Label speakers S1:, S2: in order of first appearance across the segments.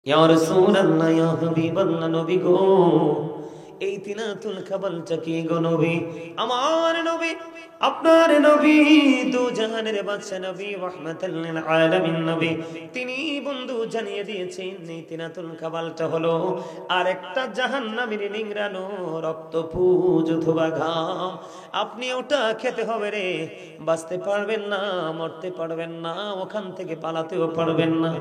S1: ইয়া রাসূলুল্লাহ, ইয়া হাবিবাল্লাহ, নবী গো, এই তিনাতুল কাবালটা কি গো নবী? আমার নবী, আপনার নবী, দু জাহানের বাদশা নবী, রাহমাতাল লিল আলামিন নবী, তিনি বন্ধু জানিয়ে দিয়েছেন এই তিনাতুল কাবালটা হলো আরেকটা জাহান্নামীর নিংড়ানো রক্তপুঞ্জ অথবা ঘাম। আপনি ওটা খেতে হবে রে, বাঁচতে পারবেন না, মরতে পারবেন না, ওখান থেকে পালাতেও পারবেন না।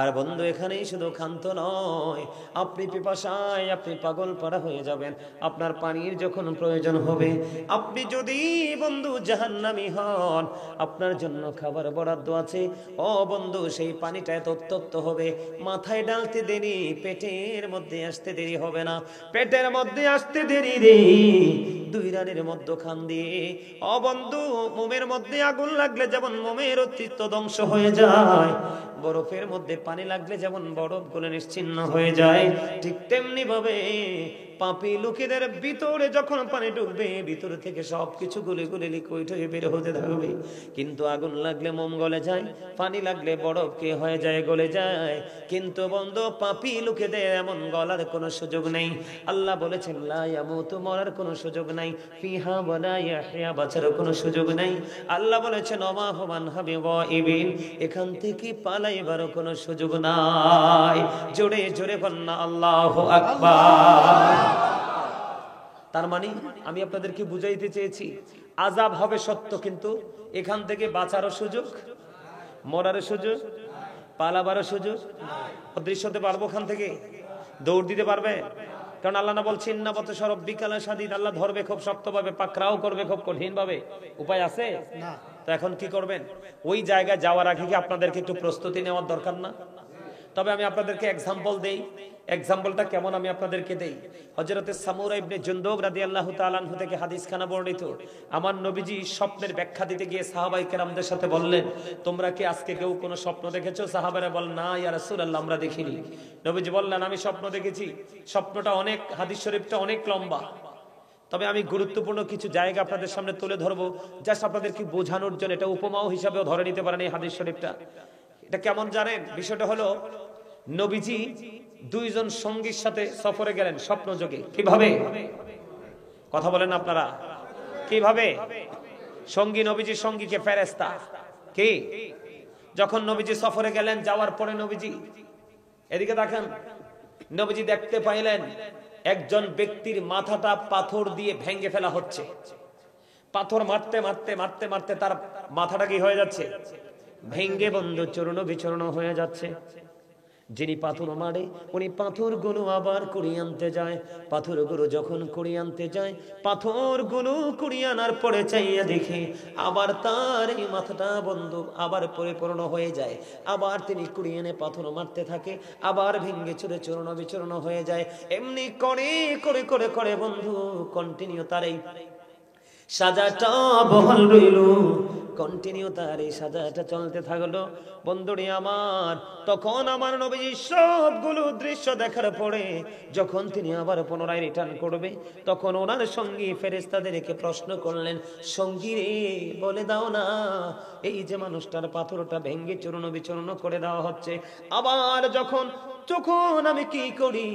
S1: আর বন্ধু, এখানেই শুধু ক্ষান্ত নয়, আপনি পিপাসায় আপনি পাগল পাড়া হয়ে যাবেন। আপনার পানির যখন প্রয়োজন হবে, আপনি যদি বন্ধু জাহান্নামী হন, আপনার জন্য খাবার বরাদ্দ আছে। ও বন্ধু, সেই পানিটা এত উত্তপ্ত হবে, মাথায় ডালতে দেরি, পেটের মধ্যে আসতে দেরি হবে না। পেটের মধ্যে আসতে দেরি রে, দুই রানের মধ্যখান দিয়ে, ও বন্ধু, মোমের মধ্যে আগুন লাগলে যেমন মোমের অস্তিত্ব ধ্বংস হয়ে যায়, বরফের মধ্যে পানি লাগলে যেমন বরফ গলে নিশ্চিহ্ন হয়ে যায়, ঠিক তেমনি ভাবে পাপী লোকেদের ভিতরে যখন পানি ঢুকবে, ভিতর থেকে সবকিছু গলে গলে লিকুইড হয়ে বের হতে থাকবে। কিন্তু আগুন লাগলে মোম গলে যায়, পানি লাগলে বরফ কে হয়ে যায়, গলে যায়। কিন্তু বন্ধু, পাপী লোকেদের এমন গলার কোনো সুযোগ নেই। আল্লাহ বলেছেন লা ইয়ামুতু, মরার কোনো সুযোগ নাই, ফিহা ওয়ালা ইয়াহইয়া, বাঁচার কোনো সুযোগ নাই। আল্লাহ বলেছেন ওমা হুম আনহা বিগাইবিন, এখান থেকে পালাইবার কোনো সুযোগ নাই। জোরে জোরে বলনা আল্লাহু আকবার। তার মানে আমি আপনাদেরকে বুঝাইতে চেয়েছি, আযাব হবে সত্য, কিন্তু এখান থেকে বাঁচারও সুযোগ, মরারও সুযোগ, পালাবারও সুযোগ। অদৃশ্য হতে পারবো ওখান থেকে? দৌড় দিতে পারবে? কারণ আল্লাহ না বলছেন না বত সরব বিকালে সাদিদ, আল্লাহ ধরবে খুব শক্তভাবে, পাকড়াও করবে খুব কঠিন ভাবে। উপায় আছে না। তো এখন কি করবেন? ওই জায়গায় যাওয়ার আগে কি আপনাদেরকে একটু প্রস্তুতি নেওয়ার দরকার না? তবে আমি আপনাদেরকে এক্সাম্পল দেই। এক্সাম্পলটা কেমন আমি আপনাদেরকে দেই। হযরতে সামুরা ইবনে জুনদুব রাদিয়াল্লাহু তাআলা আনহু থেকে হাদিসখানা বর্ণিত। আমার নবীজি স্বপ্নের ব্যাখ্যা দিতে গিয়ে সাহাবায়ে কেরামদের সাথে বললেন, তোমরা কি আজকে কেউ কোনো স্বপ্ন দেখেছো? সাহাবারা বললেন, না ইয়া রাসূলুল্লাহ, আমরা দেখিনি। নবীজি বললেন, আমি স্বপ্ন দেখেছি। স্বপ্নটা অনেক, হাদিস শরীফটা অনেক লম্বা, তবে আমি গুরুত্বপূর্ণ কিছু জায়গা আপনাদের সামনে তুলে ধরবো, জাস্ট আপনাদেরকে বোঝানোর জন্য। এটা উপমাও হিসাবেও ধরে নিতে পারেন এই হাদিস শরীফটা। এটা কেমন জানেন? বিষয়টা হলো, নবীজি দুইজন সঙ্গীর সাথে সফরে গেলেন স্বপ্ন যোগে। কিভাবে? কথা বলেন আপনারা, কিভাবে? সঙ্গী, নবীজির সঙ্গীকে ফেরেশতা। কি? যখন নবীজি সফরে গেলেন, যাওয়ার পরে নবীজি এদিকে দেখেন, নবীজি দেখতে পাইলেন একজন ব্যক্তির মাথাটা পাথর দিয়ে ভেঙে ফেলা হচ্ছে। পাথর মারতে মারতে মারতে মারতে তার মাথাটা কি হয়ে যাচ্ছে? ভেঙ্গে বন্ধু চূর্ণ বিচূর্ণ হয়ে যাচ্ছে। যিনি পাথর মারে, উনি পাথরগুলো আবার কুড়িয়ে আনতে যায়। পাথরগুলো যখন কুড়িয়ে আনতে যায়, পাথরগুলো কুড়িয়ে আনার পরে চাইয়া দেখে আবার তার এই মাথাটা বন্ধু আবার পরিপূর্ণ হয়ে যায়। আবার তিনি কুড়িয়ে এনে পাথর মারতে থাকে, আবার ভেঙ্গে চুরে চূর্ণ বিচূর্ণ হয়ে যায়। এমনি করে করে করে করে বন্ধু কন্টিনিউ তার এই সাজাটা বহাল রইল, কন্টিনিউ তার এই সাজাটা চলতে থাকলো। বন্ধুরে আমার, তখন আমার নবীজি সবগুলো দৃশ্য দেখার পরে যখন তিনি আবার পুনরায় রিটার্ন করবে, তখন ওনার সঙ্গী ফেরেশতাদেরকে প্রশ্ন করলেন, সঙ্গী রে, বলে দাও না, এই যে মানুষটার পাথরটা ভেঙ্গে চূর্ণ বিচূর্ণ করে দেওয়া হচ্ছে, আবার যখন আমি কি করি,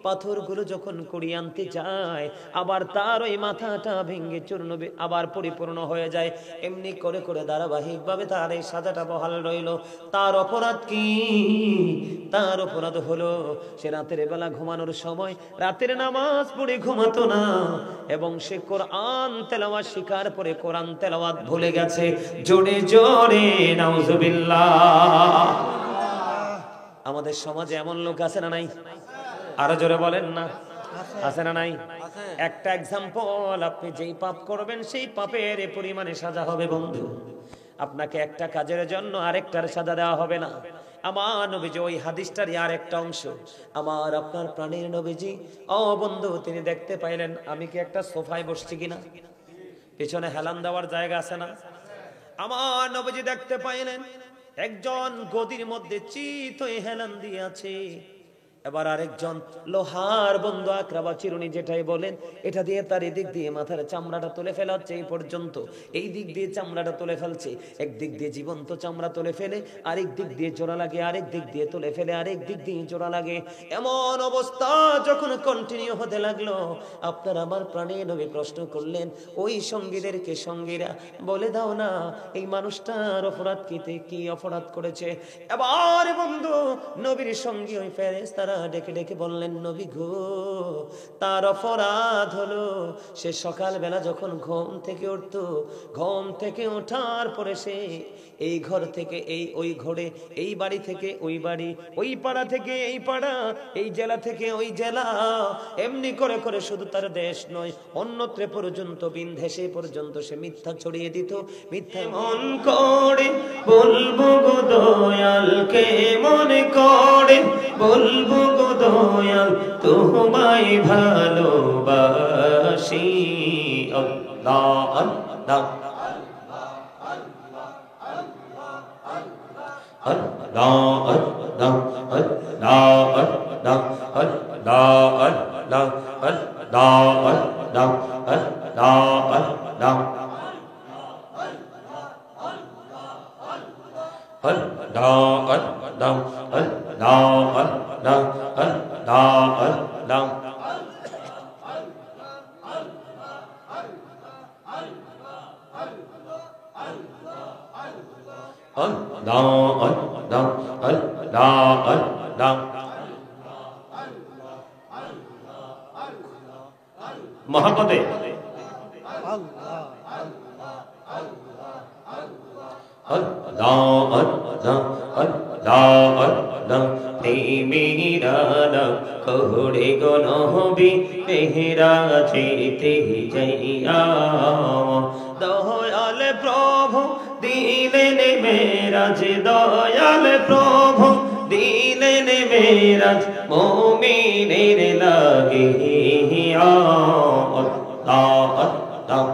S1: পাথরগুলো যখন কুড়িয়ে আনতে যায়, আবার তার ওই মাথাটা ভেঙ্গে চূর্ণ আবার পরিপূর্ণ হয়ে যায়। এমনি করে করে ধারাবাহিক ভাবে তার এই সাজাটা বহাল রইল। তার অপরাধ কি? তার অপরাধ হলো সে রাতের বেলা ঘুমানোর সময় রাতের নামাজ পড়ে ঘুমাতো না, এবং সে কোরআন তেলাওয়াত শিকার পরে কোরআন তেলাওয়াত ভুলে গেছে। জোরে জোরে নাউজুবিল্লাহ। আমাদের সমাজে এমন লোক আছে না নাই? আরো জোরে বলেন না, আছে না নাই? একটা এক্সাম্পল, আপনি যেই পাপ করবেন সেই পাপের এই পরিমাণে সাজা হবে বন্ধু। আপনাকে একটা কাজের জন্য আরেকটার সাজা দেওয়া হবে না। আমার নবীজি ওই হাদিসটারই আর একটা অংশ, আমার আপনার প্রাণের নবীজি, ও বন্ধু, তিনি দেখতে পাইলেন আমি কি একটা সোফায় বসছি কিনা, পিছনে হেলান দেওয়ার জায়গা আছে না? আমার নবীজি দেখতে পাইলেন একজন গদির মধ্যে চিত হয়ে হেলান দিয়ে আছে। এবার আরেকজন লোহার বন্ধু আকরা বা চিরুনি যেটাই বলেন, এটা দিয়ে তার এদিক দিয়ে মাথার চামড়াটা তুলে ফেলা হচ্ছে এই পর্যন্ত, এই দিক দিয়ে চামড়াটা তুলে ফেলছে, একদিক দিয়ে জীবন্ত চামড়া তুলে ফেলে আরেক দিক দিয়ে জোড়া লাগে, আরেক দিক দিয়ে তুলে ফেলে আরেক দিক দিয়ে জোড়া লাগে। এমন অবস্থা যখন কন্টিনিউ হতে লাগলো, আপনার আমার প্রাণে নবী প্রশ্ন করলেন, ওই সঙ্গীদেরকে সঙ্গীরা বলে দাও না এই মানুষটার অপরাধ কি অপরাধ করেছে। এবার বন্ধু নবীর সঙ্গী ওই ফেরেশতারা ডেকে ডেকে বললেন, নবী গো, তার অপরাধ হলো সে সকালবেলা যখন ঘুম থেকে উঠতো, ঘুম থেকে ওঠার পরে সে এই ঘর থেকে ওই ঘরে, এই বাড়ি থেকে ওই বাড়ি, ওই পাড়া থেকে এই পাড়া, এই জেলা থেকে ওই জেলা, এমনি করে করে শুধু তার দেশ নয় অন্যত্র পর্যন্ত বিন্দেশে পর্যন্ত সে মিথ্যা ছড়িয়ে দিত। মিথ্যা মন করে বলবো গো দয়ালকে, মনে করে বলবো গো দয়াল তোমায় ভালোবাসি। আল্লাহ আল্লাহ Allah Allah Allah Allah Allah Allah Allah Mohabbatein कोहड़े गो नबी तेरा जेते जइया दयाल प्रभु दिलेन मेराज, दयाल प्रभु दिलेन मेराज मोमिनेर लागिया। अल्लाह अल्लाह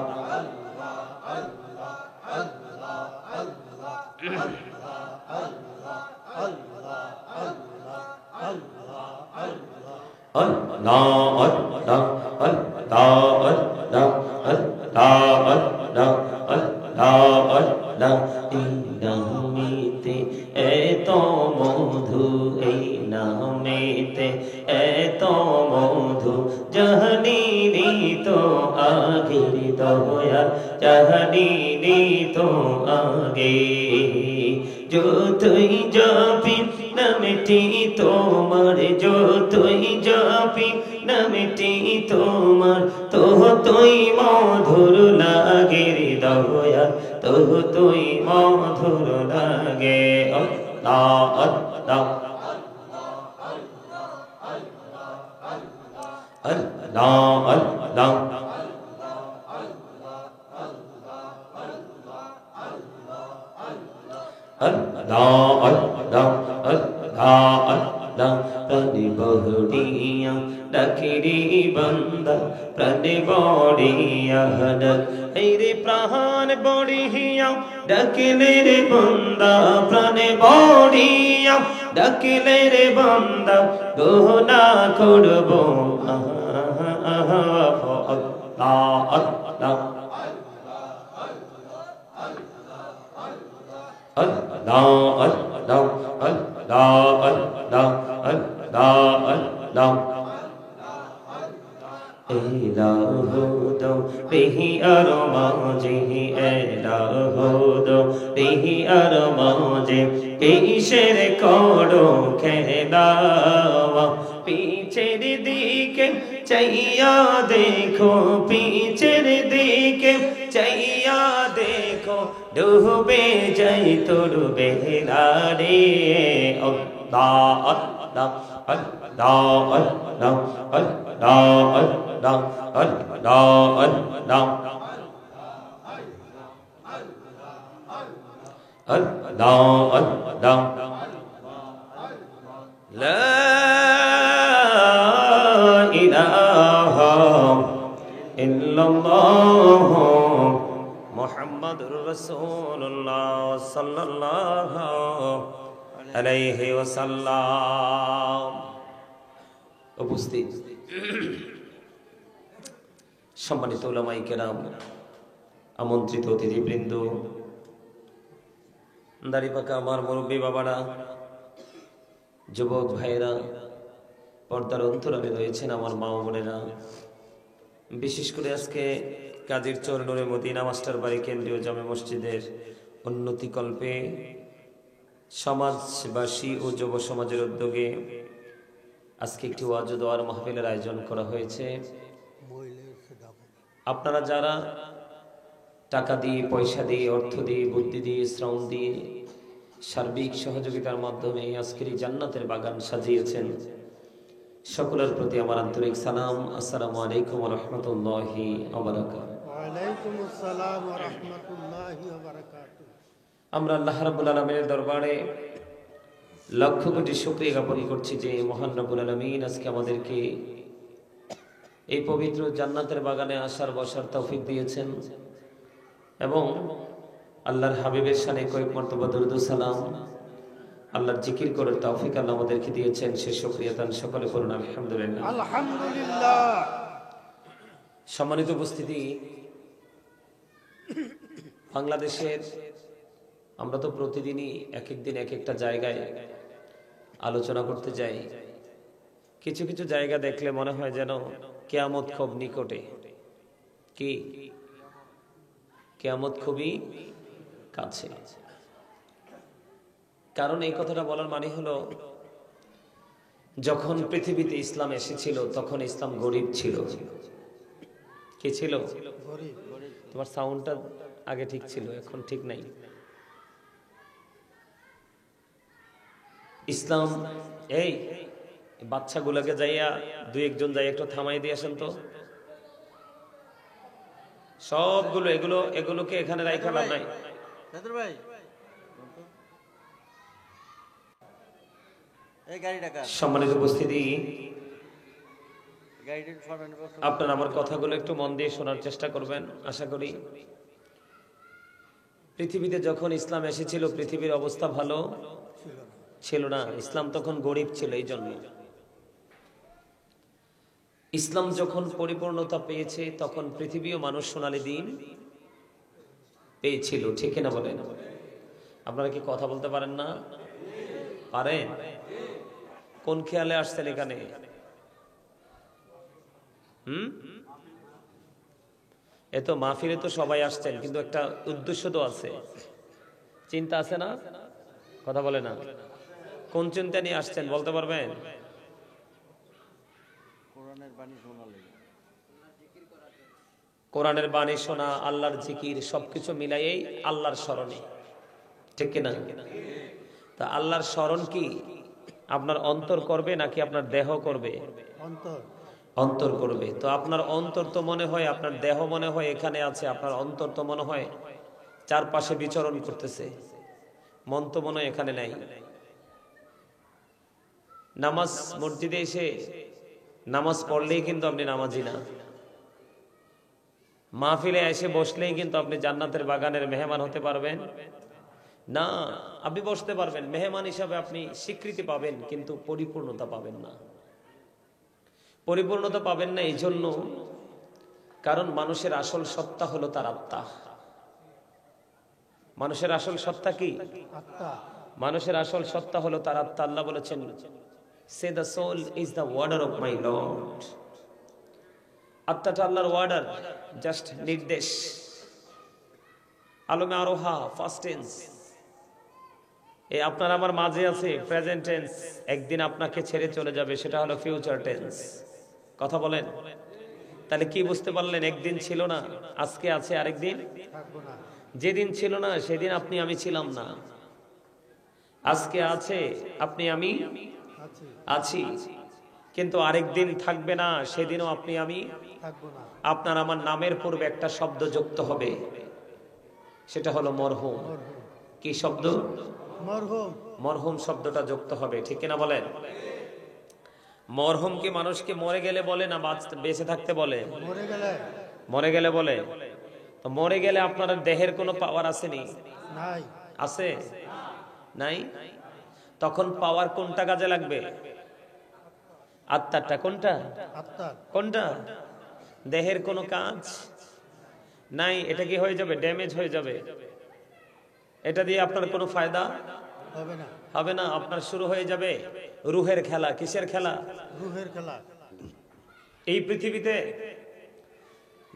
S1: নামেতে এত মধু, এই নামেতে এত মধু জাহানি তো আগের দয়া, জাহানি তো আগে। যতই জপি নামটি তোমার, যতই জপি নামটি তোমার, তোই মধুর লাগে দয়া, তোই মধুর লাগে। আল্লাহ আল্লাহ আল্লাহ আল্লাহ Allah Allah Allah Allah prane bahdiya dakiri banda prane bodiya dak ere prahan bodiya dakile re banda prane bodiya dakile re banda gona korbo Allah Allah Allah Allah Allah Allah Allah Allah Elahudo bihi armaje, Elahudo bihi armaje kisher koro khelawa picher dike chaiya dekho, picher dike chaiya dekho ডুবে যাই তোর বেলারে। আল্লাহ আল্লাহ আল্লাহ আল্লাহ আল্লাহ আল্লাহ আল্লাহ আল্লাহ আল্লাহ আল্লাহ লা ইলাহা ইল্লাল্লাহ মুহাম্মাদুর রাসূলুল্লাহ সাল্লাল্লাহু আলাইহি ওয়াসাল্লাম। উপস্থিত, সম্মানিত উলামায়ে কেরাম, আমন্ত্রিত অতিথিবৃন্দ, দাড়িপাকা আমার মুরব্বী বাবারা, যুবক ভাইয়েরা, পর্দার অন্তরালে রয়েছেন আমার মা ও বোনেরা, বিশেষ করে আজকে কাজীর চর নূরে মদিনা মাস্টার বাড়ি কেন্দ্রীয় জামে মসজিদের উন্নতিকল্পে সমাজবাসী ও যুব সমাজের উদ্যোগে আজকে একটি ওয়াজ ও দোয়ার মাহফিলের আয়োজন করা হয়েছে। আপনারা যারা টাকা দিয়ে, পয়সা দিয়ে, অর্থ দিয়ে, বুদ্ধি দিয়ে, শ্রম দিয়ে, সার্বিক সহযোগিতার মাধ্যমে আজকের এই জান্নাতের বাগান সাজিয়েছেন, সকলের প্রতি আমার আন্তরিক সালাম। আসসালামু আলাইকুম ওয়া রাহমাতুল্লাহি ওয়া বারাকাতুহু।
S2: ওয়া আলাইকুম আসসালাম ওয়া রাহমাতুল্লাহি ওয়া বারাকাতুহু।
S1: আমরা আল্লাহ রাব্বুল আলামিনের দরবারে লক্ষ কোটি শুকরিয়া জ্ঞাপন করছি যে মহান রব্বুল আলামিন আজকে আমাদেরকে এই পবিত্র জান্নাতের বাগানে আসার বসার তৌফিক দিয়েছেন এবং আল্লাহর হাবিবের শানে কয়েক মর্তবা দরুদ ও সালাম, আল্লাহর জিকির করার তৌফিক আল্লাহ আমাদেরকে দিয়েছেন। সে শুকরিয়া তান সকলে করুন আলহামদুলিল্লাহ।
S2: আলহামদুলিল্লাহ।
S1: সম্মানিত উপস্থিতি, বাংলাদেশের আমরা তো প্রতিদিনই এক এক দিন এক একটা জায়গায় আলোচনা করতে যাই। কিছু কিছু জায়গা দেখলে মনে হয় যেন কিয়ামত খুব নিকটে। কি কিয়ামত খুবই কাছে। কারণ এই কথাটা বলার মানে হলো, যখন পৃথিবীতে ইসলাম এসেছিল তখন ইসলাম গরিব ছিল। কি ছিল? তোমার সাউন্ডটা আগে ঠিক ছিল, এখন ঠিক নাই। ইসলাম এই বাচ্চাগুলোকে যাইয়া দুই একজন যাই একটু থামাই দিয়ে আসেন তো। সবগুলো এগুলোকে এখানে রাখা লাভ নাই। সম্মানিত উপস্থিতি, আপনারা আমার কথাগুলো একটু মন দিয়ে শোনার চেষ্টা করবেন আশা করি। পৃথিবীতে যখন ইসলাম এসেছিল পৃথিবীর অবস্থা ভালো ছিল না, ইসলাম তখন গরিব ছিল। এই জন্য ইসলাম যখন পরিপূর্ণতা পেয়েছে তখন পৃথিবীও মানুষ সোনালী দিন পেয়েছিল। ঠিক না বলেন? আপনারা কি কথা বলতে পারেন না? পারেন? কোন খেয়ালে আসছেন এখানে? এত মাহফিলে তো সবাই আসছেন, কিন্তু একটা উদ্দেশ্য তো আছে, চিন্তা আছে না? কথা বলে না। কোন চিন্তা নিয়ে আসছেন বলতে পারবেন? কোরআনের বাণী শোনা, আল্লাহর জিকির, সবকিছু মিলাইয়েই আল্লাহর স্মরণে। ঠিক কিনা? তা আল্লাহর স্মরণ কি আপনার অন্তর করবে নাকি আপনার দেহ করবে? অন্তর করবে। তো আপনার অন্তর তো মনে হয়, আপনার দেহ মনে হয় এখানে আছে, আপনার অন্তর তো মনে হয় চারপাশে বিচরণ করতেছে, মন তো মনে হয় এখানে নাই। নামাজ মসজিদে এসে নামাজ পড়লেই কিন্তু আপনি নামাজি না। মাহফিলে এসে বসলেই কিন্তু আপনি জান্নাতের বাগানের মেহমান হতে পারবেন না। আপনি বসতে পারবেন, মেহমান হিসাবে আপনি স্বীকৃতি পাবেন, কিন্তু পরিপূর্ণতা পাবেন না। পরিপূর্ণতা পাবেন না এই জন্য, কারণ মানুষের আসল সত্তা হলো তার আত্মা। মানুষের আসল সত্তা কি? আত্মা। মানুষের আসল সত্তা হলো তার আত্মা। আল্লাহ বলেছেন, সে the soul is the warder of my lord. আত্মাটা আল্লাহর ওয়ার্ডার, জাস্ট নির্দেশ। আলমে আরোহা ফার্স্ট টেন্স, এই আপনার আমার মাঝে আছে প্রেজেন্ট টেন্স, একদিন আপনাকে ছেড়ে চলে যাবে, সেটা হলো ফিউচার টেন্স। কথা বলেন? তাহলে কি বুঝতে পারলেন? একদিন ছিল না, আজকে আছে, আরেকদিন যেদিন ছিল না সেদিন আপনি আমি ছিলাম না। আজকে আছে, আপনি আমি আছি, কিন্তু আরেকদিন থাকবে না, সেদিনও আপনি আমি থাকবো না। আপনার আমার নামের পূর্বে একটা শব্দ যুক্ত হবে, সেটা হলো মরহুম। কি শব্দ? মরহুম। মরহুম শব্দটা যুক্ত হবে। ঠিক কিনা বলেন? মরহুম কি মানুষকে মরে গেলে বলে না বেঁচে থাকতে বলে? মরে গেলে বলে। তো মরে গেলে আপনার দেহের কোনো পাওয়ার আসেনি? নাই। আছে? নাই। তখন পাওয়ার কোনটা কাজে লাগবে? আত্মারটা কোনটা?
S2: আত্মার
S1: কোনটা? দেহের কোনো কাজ নাই, এটা কি হয়ে যাবে? ড্যামেজ হয়ে যাবে। এটা দিয়ে আপনার কোনো ফায়দা
S2: হবে না,
S1: হবে না। আপনার শুরু হয়ে যাবে রুহের খেলা। কিসের খেলা?
S2: রুহের খেলা।
S1: এই পৃথিবীতে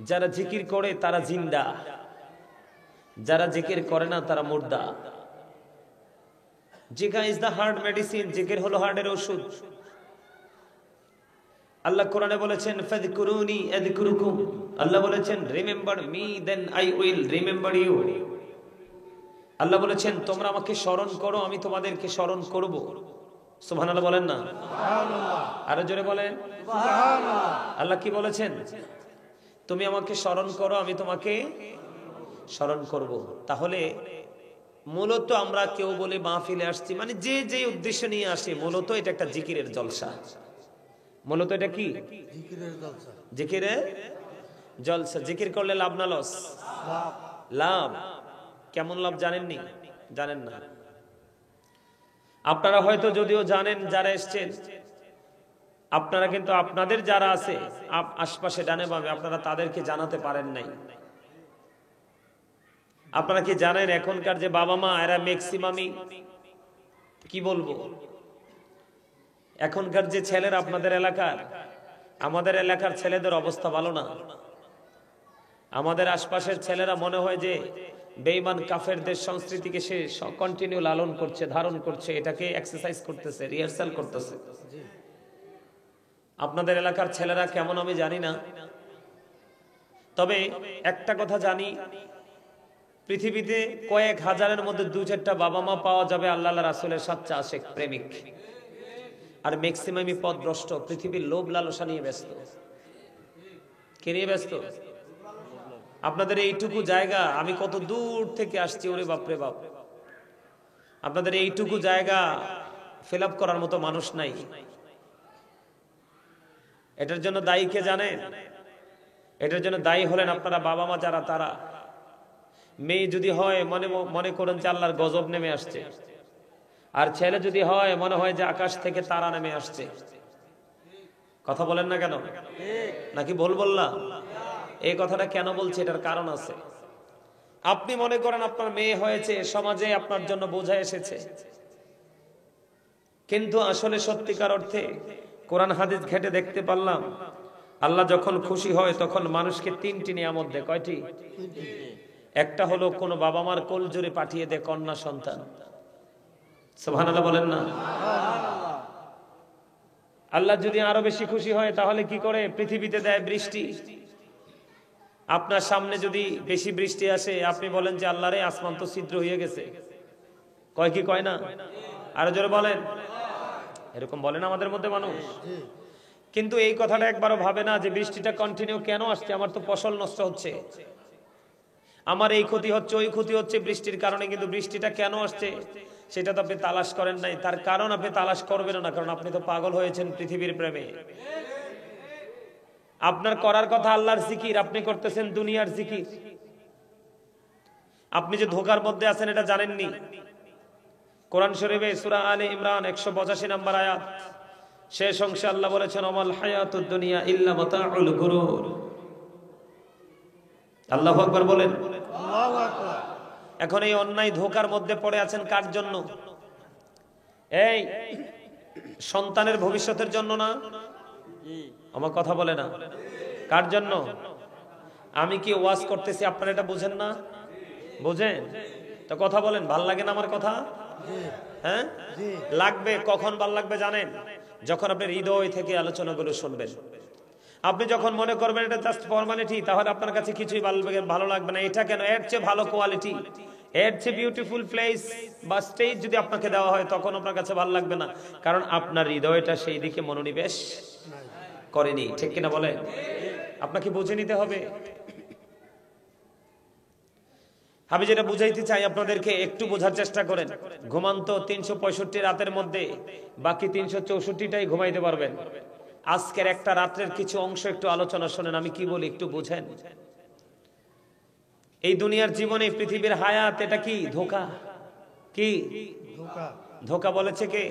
S1: যারা জিকির করে তারা জিন্দা, যারা জিকির করে না তারা মুর্দা। জিকির ইজ দ্য হার্ট মেডিসিন। জিকির হলো হার্টের ওষুধ। আল্লাহ কোরআনে বলেছেন ফাযকুরুনি আযকুরুকুম। আল্লাহ বলেছেন remember me then I will remember you. Allah বলেছেন তোমরা আমাকে স্মরণ করো, আমি তোমাদেরকে স্মরণ করব। সুবহানাল্লাহ বলেন না? আরো জোরে বলেন। আল্লাহ কি বলেছেন? তুমি আমাকে স্মরণ করো, আমি তোমাকে স্মরণ করব। তাহলে মূলত আমরা কেউ বলে মাহফিলে আসছি, মানে যে যে উদ্দেশ্য নিয়ে আসে, মূলত এটা একটা জিকিরের জলসা। মূলত এটা কি?
S2: জিকিরের জলসা।
S1: জিকিরের জলসা। জিকির করলে লাভ না লস? লাভ। কেমন লাভ জানেননি? জানেন না। আপনারা হয়তো যদিও জানেন, যারা এসছেন আপনারা, কিন্তু আপনাদের যারা আছে আশপাশে ডানে বামে, আপনারা তাদেরকে জানাতে পারেন নাই। আপনারা কি জানেন এখনকার যে বাবা মা, এরা ম্যাক্সিমামই কি বলবো, এখনকার যে ছেলেরা আপনাদের এলাকার, আমাদের এলাকার ছেলেদের অবস্থা ভালো না। আমাদের আশপাশের ছেলেরা মনে হয় যে বেঈমান কাফেরদের সংস্কৃতিকে সে কন্টিনিউ লালন করছে, ধারণ করছে, এটাকে এক্সারসাইজ করতেছে, রিহার্সাল করতেছে। আপনাদের এলাকার ছেলেরা কেমন আমি জানি না, তবে একটা কথা জানি, পৃথিবীতে কয়েক হাজারের মধ্যে 2-4টা বাবা মা পাওয়া যাবে আল্লাহ রাসূলের সাচ্চা আশিক প্রেমিক। আর ম্যাক্সিমামই পথভ্রষ্ট, পৃথিবীর লোভ লালসা নিয়ে ব্যস্ত। কে নিয়ে ব্যস্ত? আপনাদের এইটুকু জায়গা, আমি কত দূর থেকে আসছি, ওরে বাপরে বাপ, আপনাদের এইটুকু জায়গা ফিল আপ করার মতো মানুষ নাই। এটার জন্য দায়ী কে জানেন? এটার জন্য দায়ী হলেন আপনারা বাবা মা যারা, তারা। মেয়ে যদি হয় মনে করেন যে আল্লাহর গজব নেমে আসছে, আর ছেলে যদি হয় মনে হয় যে আকাশ থেকে তারা নেমে আসছে। কথা বলেন না কেন? নাকি ভুল বললাম? এই কথাটা কেন বলছি, এটার কারণ আছে। আপনি মনে করেন আপনার মেয়ে হয়েছে, সমাজে আপনার জন্য বোঝা এসেছে, কিন্তু আসলে সত্যিকার অর্থে কোরআন হাদিস ঘেটে দেখতে পারলাম আল্লাহ যখন খুশি হয় তখন মানুষকে 3টি নিয়ামত দেয়। কয়টি? একটা হলো কোন বাবা মার কোল জোরে পাঠিয়ে দেয় কন্যা সন্তান। সুবহানাল্লাহ বলেন না? আল্লাহ যদি আরো বেশি খুশি হয় তাহলে কি করে? পৃথিবীতে দেয় বৃষ্টি। আপনার সামনে যদি বেশি বৃষ্টি আসে, আপনি বলেন যে আল্লাহ রে, আসমান তো ছিদ্র হয়ে গেছে। কয় কি কয় না? আরো জোরে বলেন। এরকম বলেন আমাদের মধ্যে মানুষ। কিন্তু এই কথাটা একবারও ভাবে না যে বৃষ্টিটা কন্টিনিউ কেন আসছে, আমার তো ফসল নষ্ট হচ্ছে, আমার এই ক্ষতি হচ্ছে, ওই ক্ষতি হচ্ছে বৃষ্টির কারণে। কিন্তু বৃষ্টিটা কেন আসছে সেটা তো আপনি তালাশ করেন নাই, তার কারণ আপনি তালাশ করবেন না, কারণ আপনি তো পাগল হয়েছেন পৃথিবীর প্রেমে। আপনার করার কথা আল্লাহর জিকির, আপনি করতেছেন দুনিয়ার জিকির। আপনি যে ধোকার মধ্যে আছেন এটা জানেননি। কোরআন শরীফে সূরা আলে ইমরান 185 নম্বর আয়াত, শেষ অংশে আল্লাহ বলেছেন ওয়াল হায়াতুদ দুনিয়া ইল্লা মাতাউল গুরুর। আল্লাহু আকবার বলেন।
S2: আল্লাহু আকবার।
S1: এখন এই অন্যায় ধোকার মধ্যে পড়ে আছেন কার জন্য? এই সন্তানের ভবিষ্যতের জন্য না? আমার কথা বলে না। কার জন্য? আমি কি ওয়াজ করতেছি, আপনারা এটা বুঝেন না? বুঝেন তো কথা বলেন। ভাল লাগে না আমার কথা? হ্যাঁ লাগবে। কখন ভাল লাগবে জানেন? যখন আপনি হৃদয় থেকে আলোচনাগুলো শুনবেন। আপনি যখন মনে করবেন এটা জাস্ট ফর্মালিটি, তাহলে আপনার কাছে কিছুই ভালো লাগবে না। এটা কেন? এর চেয়ে ভালো কোয়ালিটি, এর চেয়ে বিউটিফুল প্লেস বা স্টেজ যদি আপনাকে দেওয়া হয়, তখন আপনার কাছে ভালো লাগবে না, কারণ আপনার হৃদয়টা সেই দিকে মনোনিবেশ করেনি। ঠিক কিনা বলে? আপনাকে বুঝে নিতে হবে। আমি যেটা বুঝাইতে চাই আপনাদেরকে, একটু বোঝার চেষ্টা করেন। ঘুমান্ত 365 রাতের মধ্যে বাকি 364টাই ঘুমাইতে পারবেন। আজকের একটা রাত্রের কিছু অংশ একটু আলোচনা শোনেন, আমি কি বলি একটু বুঝেন। এই দুনিয়ার জীবনে, পৃথিবীর হায়াত, এটা কি ধোঁকা? কি ধোঁকা? বলেছে কে?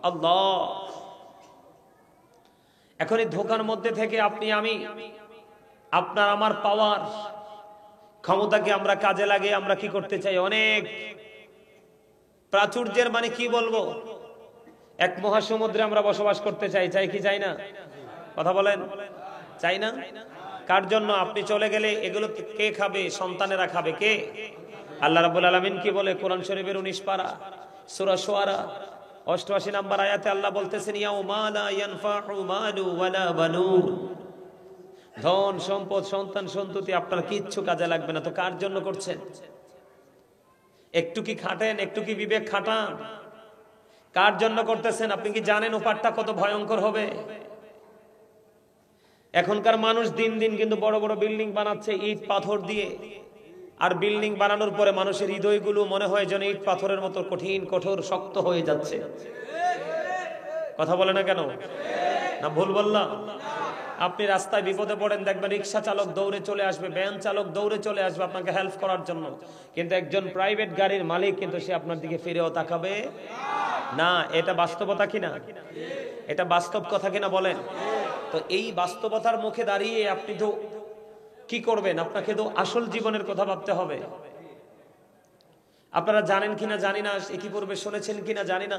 S1: আল্লাহ। এখন এই ধোকার মধ্যে থেকে আপনি আমি আপনার আমার পাওয়ার ক্ষমতাকে আমরা কাজে লাগে আমরা কি করতে চাই? অনেক প্রাচুর্যের মানে কি বলবো, এক মহাসমুদ্রে আমরা বসবাস করতে চাই, চাই কি চাই না? কথা বলেন, চাই না? কার জন্য? আপনি চলে গেলে এগুলো কে খাবে? সন্তানেরা খাবে কে? আল্লাহ রাব্বুল আলামিন কি বলে কোরআন শরীফের 19 পারা সূরা শুআরা 88 নম্বর আয়াতে আল্লাহ বলতেছেন, ইয়াউমা লা ইয়ানফাউ মালু ওয়ালা বানুন, ধন সম্পদ সন্তান সন্ততি আপনার কিচ্ছু কাজে লাগবে না। তো কার জন্য করছেন? একটু কি খাটেন, একটু কি বিবেক খাটান? কার জন্য করতেছেন? আপনি কি জানেন ওপারটা কত ভয়ঙ্কর হবে? এখনকার মানুষ দিন দিন কিন্তু বড় বড় বিল্ডিং বানাচ্ছে ইট পাথর দিয়ে, আর বিল্ডিং বানানোর পরে মানুষের হৃদয়গুলো মনে হয় যেন ইট পাথরের মতো কঠিন কঠোর শক্ত হয়ে যাচ্ছে। কথা বলে না কেন? না ভুল বললাম? আপনি রাস্তায় বিপদে পড়েন, দেখবেন রিক্সা চালক দৌড়ে চলে আসবে, ভ্যান চালক দৌড়ে চলে আসবে আপনাকে হেল্প করার জন্য, কিন্তু একজন প্রাইভেট গাড়ির মালিক কিন্তু সে আপনার দিকে ফিরেও তাকাবে না। এটা বাস্তবতা কিনা? এটা বাস্তব কথা কিনা বলেন? তো এই বাস্তবতার মুখে দাঁড়িয়ে আপনি তো কি করবেন? আপনাকে তো আসল জীবনের কথা ভাবতে হবে। আপনারা জানেন কিনা জানি না, ইতিপূর্বে শুনেছেন কিনা জানি না,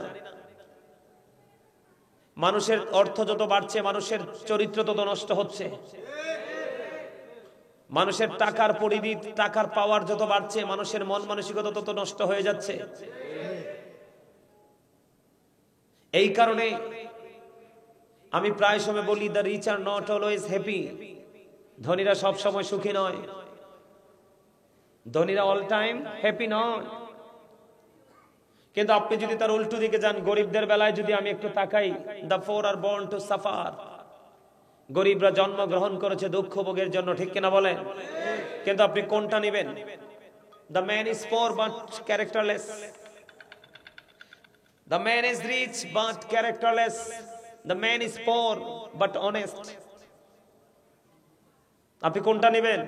S1: মানুষের অর্থ যত বাড়ছে মানুষের চরিত্র তত নষ্ট হচ্ছে। মানুষের টাকার পরিধি, টাকার পাওয়ার যত বাড়ছে মানুষের মন মানসিকতা তত নষ্ট হয়ে যাচ্ছে। এই কারণে আমি প্রায় সময় বলি, the rich are not always happy. ধনীরা সব সময় সুখী নয়, ধনীরা অল টাইম হ্যাপি নয়। কিন্তু আপনি যদি তার উল্টো দিকে যান, গরিবদের বেলায় যদি আমি একটু তাকাই, the poor are born to suffer. গরিবরা জন্মগ্রহণ করেছে দুঃখ ভোগের জন্য, ঠিক কিনা বলেন? কিন্তু আপনি কোনটা নেবেন? The man is poor but characterless, the man is rich but characterless, the man is poor but honest. আপনি কোনটা নেবেন?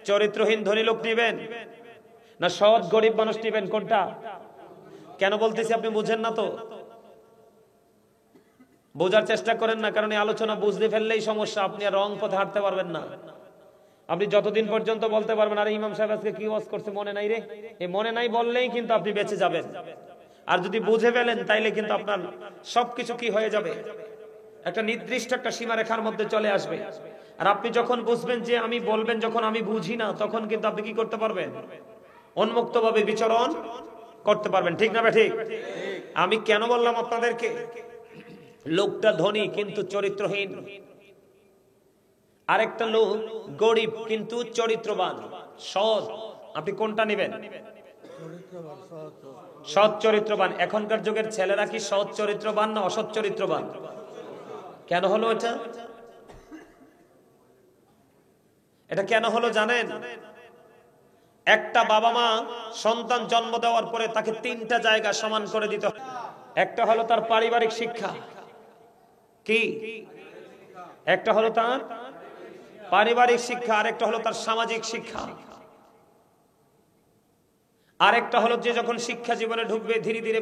S1: চরিত্রহীন ধনী লোক নেবেন না সৎ গরিব মানুষ নেবেন? কোনটা? কেন বলতেছি আপনি বুঝেন না? তো বোঝার চেষ্টা করেন না, কারণ এই আলোচনা বুঝতে ফেললেই সমস্যা। আপনি আর রং পথে হাঁটতে পারবেন না। আপনি যতদিন পর্যন্ত বলতে পারবেন আরে ইমাম সাহেব আজকে কি ওয়াজ করছে মনে নাই রে, এই মনে নাই বললেই কিন্তু আপনি বেঁচে যাবেন। আর যদি বুঝে ফেলেন তাইলে কিন্তু আপনার সবকিছু কি হয়ে যাবে, একটা নির্দিষ্ট একটা সীমারেখার মধ্যে চলে আসবে। আর আপনি যখন বুঝবেন যে আমি বলবেন যখন আমি বুঝি না, তখন কিন্তু আপনি কি করতে পারবেন? উন্মুক্তভাবে বিচরণ করতে পারবেন, ঠিক না ঠিক? আমি কেন বললাম আপনাদেরকে লোকটা ধনী কিন্তু চরিত্রহীন, আরেকটা লোক গরিব কিন্তু চরিত্রবান সৎ, আপনি কোনটা নেবেন? সৎ চরিত্রবান। এখনকার যুগের ছেলেরা কি সৎ চরিত্রবান না অসৎ চরিত্রবান? কেন হলো এটা? এটা কেন হলো জানেন? একটা বাবা মা সন্তান জন্ম দেওয়ার পরে তাকে তিনটা জায়গা সমান করে দিতে হয়। একটা হলো তার পারিবারিক শিক্ষা, কি? একটা হলো তার পারিবারিক শিক্ষা, আরেকটা হলো তার সামাজিক শিক্ষা, আরেকটা হলো যে যখন শিক্ষা জীবনে ঢুকবে ধীরে ধীরে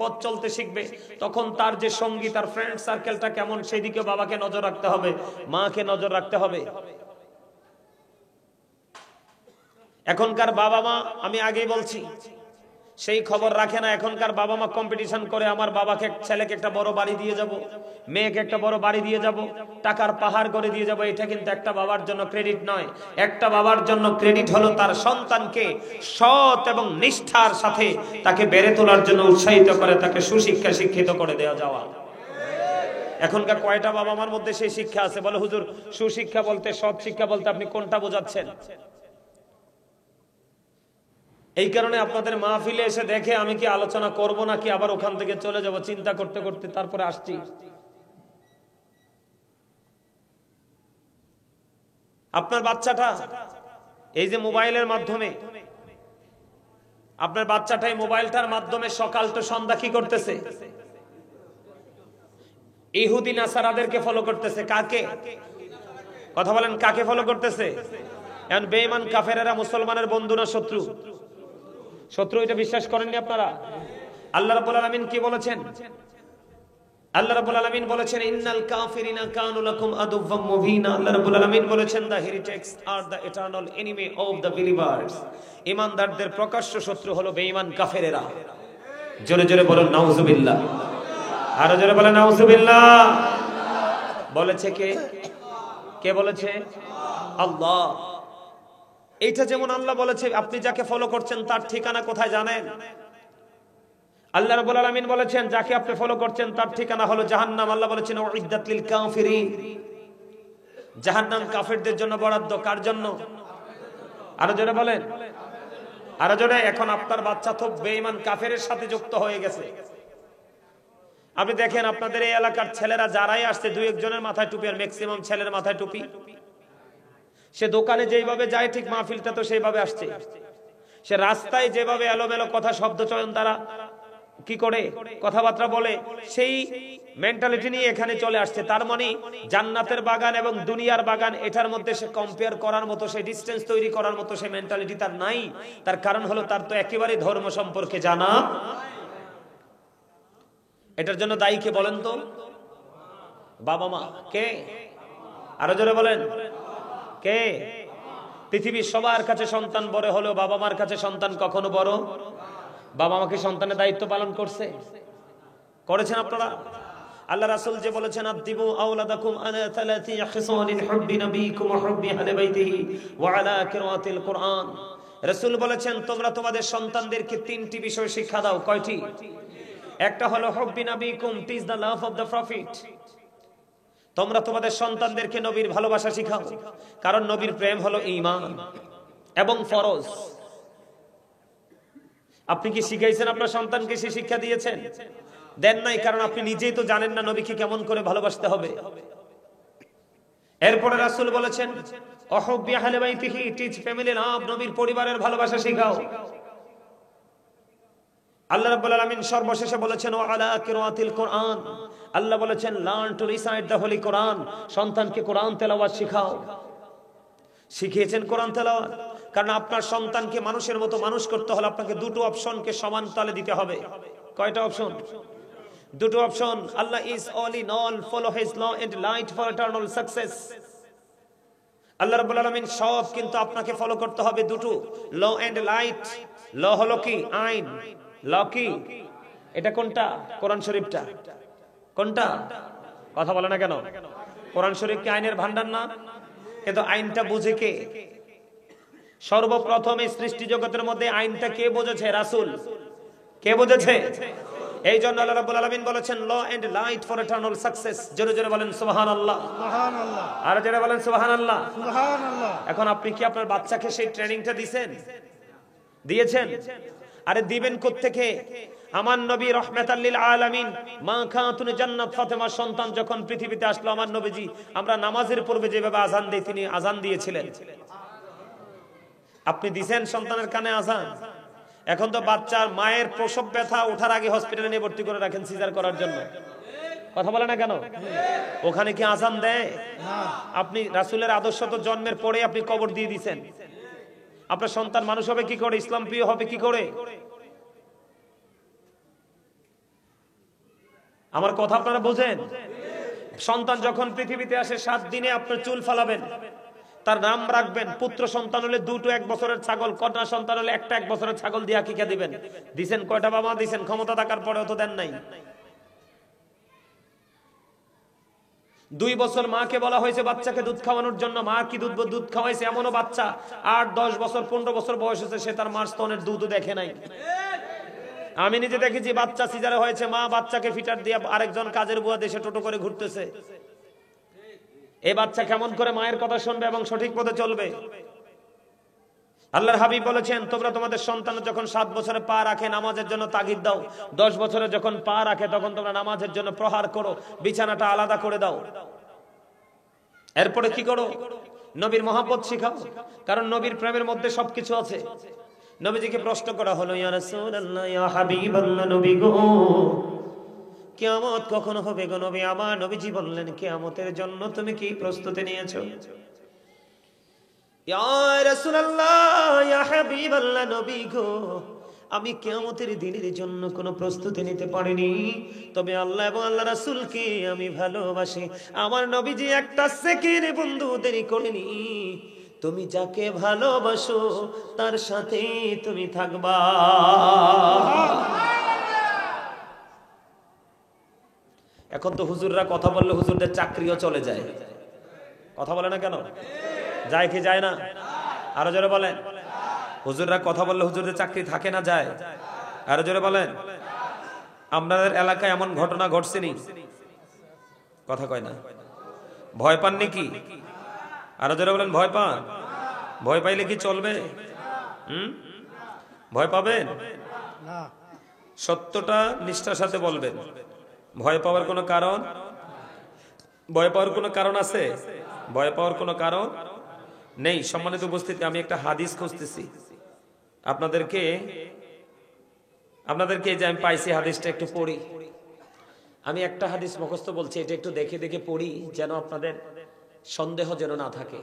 S1: পথ চলতে শিখবে, তখন তার যে সঙ্গী তার ফ্রেন্ড সার্কেলটা কেমন সেই দিকে বাবাকে নজর রাখতে হবে, মাকে নজর রাখতে হবে। এখনকার বাবা মা, আমি আগেই বলছি, সেই খবর রাখে না। এখনকার বাবা মা কম্পিটিশন করে, আমার বাবাকে ছেলেকে একটা বড় বাড়ি দিয়ে যাব, মেয়েকে একটা বড় বাড়ি দিয়ে যাব, টাকার পাহাড় করে দিয়ে যাব। এটা কিন্তু একটা বাবার জন্য ক্রেডিট নয়। একটা বাবার জন্য ক্রেডিট হলো তার সন্তানকে সৎ এবং নিষ্ঠার সাথে তাকে বেড়ে তোলার জন্য উৎসাহিত করে, তাকে সুশিক্ষা শিক্ষিত করে দেওয়া যাওয়া। এখনকার কয়টা বাবা মার মধ্যে সেই শিক্ষা আছে? বলে হুজুর সুশিক্ষা বলতে সৎ শিক্ষা বলতে আপনি কোনটা বোঝাচ্ছেন? এই কারণে আপনাদের মাহফিলে এসে দেখে আমি কি আলোচনা করব নাকি আবার ওখান থেকে চলে যাব, চিন্তা করতে করতে তারপরে আসছি। আপনার বাচ্চাটা এই যে মোবাইলের মাধ্যমে, আপনার বাচ্চাটা এই মোবাইলটার মাধ্যমে সকাল তো সন্ধ্যা কি করতেছে? ইহুদি নাসারাদেরকে ফলো করতেছে। কাকে? কথা বলেন, কাকে ফলো করতেছে? এখন বেঈমান কাফেরেরা মুসলমানের বন্ধু না শত্রু? শত্রু। এটা বিশ্বাস করেননি আপনারা? আল্লাহ রাব্বুল আলামিন কি বলেছেন? আল্লাহ রাব্বুল আলামিন বলেছেন ইন্নাল কাফিরিনা কানু লাকুম আদুওয়াম মুবিনা। আল্লাহ রাব্বুল আলামিন বলেছেন the heretics are the eternal enemy of the believers. ঈমানদারদের প্রকাশ্য শত্রু হলো বেঈমান কাফেরেরা। জোরে জোরে বলুন নাউজুবিল্লাহ, আরো জোরে বলেন নাউজুবিল্লাহ। বলেছে কে? কে বলেছে? আল্লাহ। এইটা যেমন আল্লাহ বলেছে, আপনি যাকে ফলো করছেন তার ঠিকানা কোথায় জানেন? আল্লাহ রাব্বুল আলামিন বলেছেন যাকে আপনি ফলো করছেন তার ঠিকানা হলো জাহান্নাম। আল্লাহ বলেছেন উইদ্দাত লিল কাফিরিন, জাহান্নাম কাফেরদের জন্য বরাদ্দ। কার জন্য? আরো জোরে বলেন, আরো জোরে। এখন আপনার বাচ্চা তো বেঈমান কাফেরের সাথে যুক্ত হয়ে গেছে। আপনি দেখেন আপনাদের এই এলাকার ছেলেরা যারাই আসছে, দুই একজনের মাথায় টুপি, আর ম্যাক্সিমাম ছেলের মাথায় টুপি। সে দোকানে যেভাবে যায় ঠিক মাহফিলটা তো সেইভাবে আসছে। সে রাস্তায় যেভাবে এলোমেলো কথা শব্দ চয়ন দ্বারা কি করে কথাবার্তা বলে, সেই মেন্টালিটি নিয়ে এখানে চলে আসছে। তার মানে জান্নাতের বাগান এবং দুনিয়ার বাগান, এটার মধ্যে সে কম্পেয়ার করার মতো, সেই ডিসটেন্স তৈরি করার মতো সেই মেন্টালিটি তার নাই। তার কারণ হলো তার তো একেবারে ধর্ম সম্পর্কে জানা। এটার জন্য দায়ী কে বলেন তো? বাবা মা। কে? আরো জোরে বলেন কে? পৃথিবীর সবার কাছে সন্তান বড় হলেও বাবা মার কাছে সন্তান কখনো বড়। বাবা মাকে সন্তানের দায়িত্ব পালন করছে, করেছেন আপনারা? আল্লাহ রাসূল যে বলেছেন আদিবু আওলাদাকুম আলা সালাতি খিসালিন হুব্বি নবিকুম ওয়া হুব্বি আহলি বাইতিহি ওয়া আলা কিরাআতিল কুরআন। রাসূল বলেছেন তোমরা তোমাদের সন্তানদেরকে তিনটি বিষয় শিক্ষা দাও। কয়টি? একটা হলো হুব্বি নবিকুম, teach the love of the prophet. তোমরা তোমাদের সন্তানদেরকে নবীর ভালোবাসা শিখাও, কারণ নবীর প্রেম হলো ঈমান এবং ফরজ। আপনি কি শিখাইছেন আপনার সন্তানকে? সে শিক্ষা দিয়েছেন? দেন নাই, কারণ আপনি নিজেই তো জানেন না নবীকে কেমন করে ভালোবাসতে হবে। এরপরে রাসূল বলেছেন ওয়াহুব্বি আহলি বাইতিহি, টিচ ফ্যামিলি লাভ, নবীর পরিবারের ভালোবাসা শিখাও। আল্লাহ রাব্বুল আলামিন সর্বশেষে বলেছেন ওয়া আলা কিরাআতিল কুরআন। আল্লাহ বলেছেন learn to recite the holy Quran. সন্তানকে কোরআন তেলাওয়াত শিখাও। শিখিয়েছেন কোরআন তেলাওয়াত, কারণ আপনার সন্তানকে মানুষের মতো মানুষ করতে হলে আপনাকে দুটো অপশনকে সমান তালে দিতে হবে। কয়টা অপশন? দুটো option. Allah is all in all, follow his law and light for eternal success. Allah রাব্বুল আলামিন সব, কিন্তু আপনাকে ফলো করতে হবে দুটো, ল এন্ড লাইট। ল হলো কি? আইন। ল কি? এটা কোনটা? কোরআন শরীফটা। কোনটা? কথা বলে না কেন? কোরআন শরীফ কি আইনের ভান্ডার না? কিন্তু আইনটা বুঝে কে? সর্বপ্রথম এই সৃষ্টি জগতের মধ্যে আইনটা কে বুঝেছে? রাসূল। কে বুঝেছে? এই জন্য আল্লাহ রাব্বুল আলামিন বলেছেন law and light for eternal success. জোরে জোরে বলেন সুবহানাল্লাহ,
S2: সুবহানাল্লাহ।
S1: আর জোরে বলেন সুবহানাল্লাহ,
S2: সুবহানাল্লাহ।
S1: এখন আপনি কি আপনার বাচ্চাকে সেই ট্রেনিংটা দিয়েছেন? দিয়েছেন? আরে দিবেন কোত্থেকে? আমার নবী রাহমাতাল লিল আলামিন মা খাতুন জান্নাত ফাতেমার সন্তান যখন পৃথিবীতে আসলো, আমার নবীজি আমরা নামাজের পূর্বে যেভাবে আযান দেই তিনি আযান দিয়েছিলেন। আপনি দিবেন সন্তানের কানে আযান? এখন তো বাচ্চার মায়ের প্রসব ব্যথা ওঠার আগে হসপিটালে নিয়ে ভর্তি করে রাখেন সিজার করার জন্য। কথা বলে না কেন? ওখানে কি আযান দেয়? আপনি রাসূলের আদর্শ তো জন্মের পরে আপনি কবর দিয়ে দিয়েছেন। আপনার সন্তান মানুষ হবে কি করে? ইসলাম প্রিয় হবে কি করে? আমার কথা আপনারা বোঝেন? সন্তান যখন পৃথিবীতে আসে 7 দিনে আপনার চুল ফালাবেন, তার নাম রাখবেন। পুত্র সন্তান হলে দুটো 1 বছরের ছাগল, কন্যা সন্তান হলে একটা 1 বছরের ছাগল দিয়ে আকিকা দিবেন। দিছেন কয়টা বাবা? দিছেন ক্ষমতা থাকার পরেও তো দেন নাই। 2 বছর মাকে বলা হয়েছে বাচ্চাকে দুধ খাওয়ানোর জন্য। মা কি দুধ খাওয়াইছে? এমনও বাচ্চা 8, 10 বছর, 15 বছর বয়স হয়েছে, সে তার মার স্তনের দুধও দেখে নাই। আমি নিজে দেখেছি বাচ্চা সিজারে হয়েছে, মা বাচ্চাকে ফিটার দিয়ে আরেকজন কাজের বুয়া দেশে টোটো করে ঘুরতেছে। এই বাচ্চা কেমন করে মায়ের কথা শুনবে এবং সঠিক পথে চলবে? আল্লাহর হাবিব বলেছেন তোমরা তোমাদের সন্তান যখন 7 বছরে পা রাখে নামাজের জন্য তাগিদ দাও, 10 বছরে যখন পা রাখে তখন তোমরা নামাজের জন্য প্রহার করো, বিছানাটা আলাদা করে দাও। এরপরে কি করো? নবীর মহব্বত শিখাও, কারণ নবীর প্রেমের মধ্যে সবকিছু আছে। নবীজিকে প্রশ্ন করা হলো ইয়া রাসূলুল্লাহ, ইয়া হাবিবাল্লাহ, নবী গো কিয়ামত কখন হবে গো নবী আমার? নবীজি বললেন কিয়ামতের জন্য তুমি কি প্রস্তুতি নিয়েছো? ইয়া রাসূলুল্লাহ, ইয়া হাবিবাল্লাহ, নবী গো আমি কিয়ামতের দিনের জন্য কোনো প্রস্তুতি নিতে পারিনি, তবে আল্লাহ এবং আল্লাহ রাসূলকে আমি ভালোবাসি। আমার নবীজি একটা সেকেন্ড বন্ধু দেরি করেনি। তুমি যাকে ভালোবাসো তার সাথে তুমি থাকবা। এখন তো হুজুররা কথা বললে হুজুরদের চাকরিও চলে যায়, কথা বলে না কেন? যায় কি যায় না? আরো জোরে বলেন। হুজুররা কথা বললে হুজুরদের চাকরি থাকে না যায়? আরো জোরে বলেন। আপনাদের এলাকায় এমন ঘটনা ঘটছে নি? কথা কয় না। ভয় পান নাকি? আরো জোরে বলেন। ভয় পান? ভয় পাইলে কি চলবে? ভয় পাবেন
S2: না।
S1: সত্যটা নিষ্ঠার সাথে বলবেন। ভয় পাওয়ার কোনো কারণ? ভয় পাওয়ার কোনো কারণ আছে? ভয় পাওয়ার কোনো কারণ নেই। সম্মানিত উপস্থিতি, আমি একটা হাদিস খুঁজতেছি আপনাদেরকে যে আমি পাইছি হাদিসটা একটু পড়ি। আমি একটা হাদিস মুখস্থ বলছি, এটা একটু দেখে দেখে পড়ি যেন আপনাদের সন্দেহ যেন না থাকে।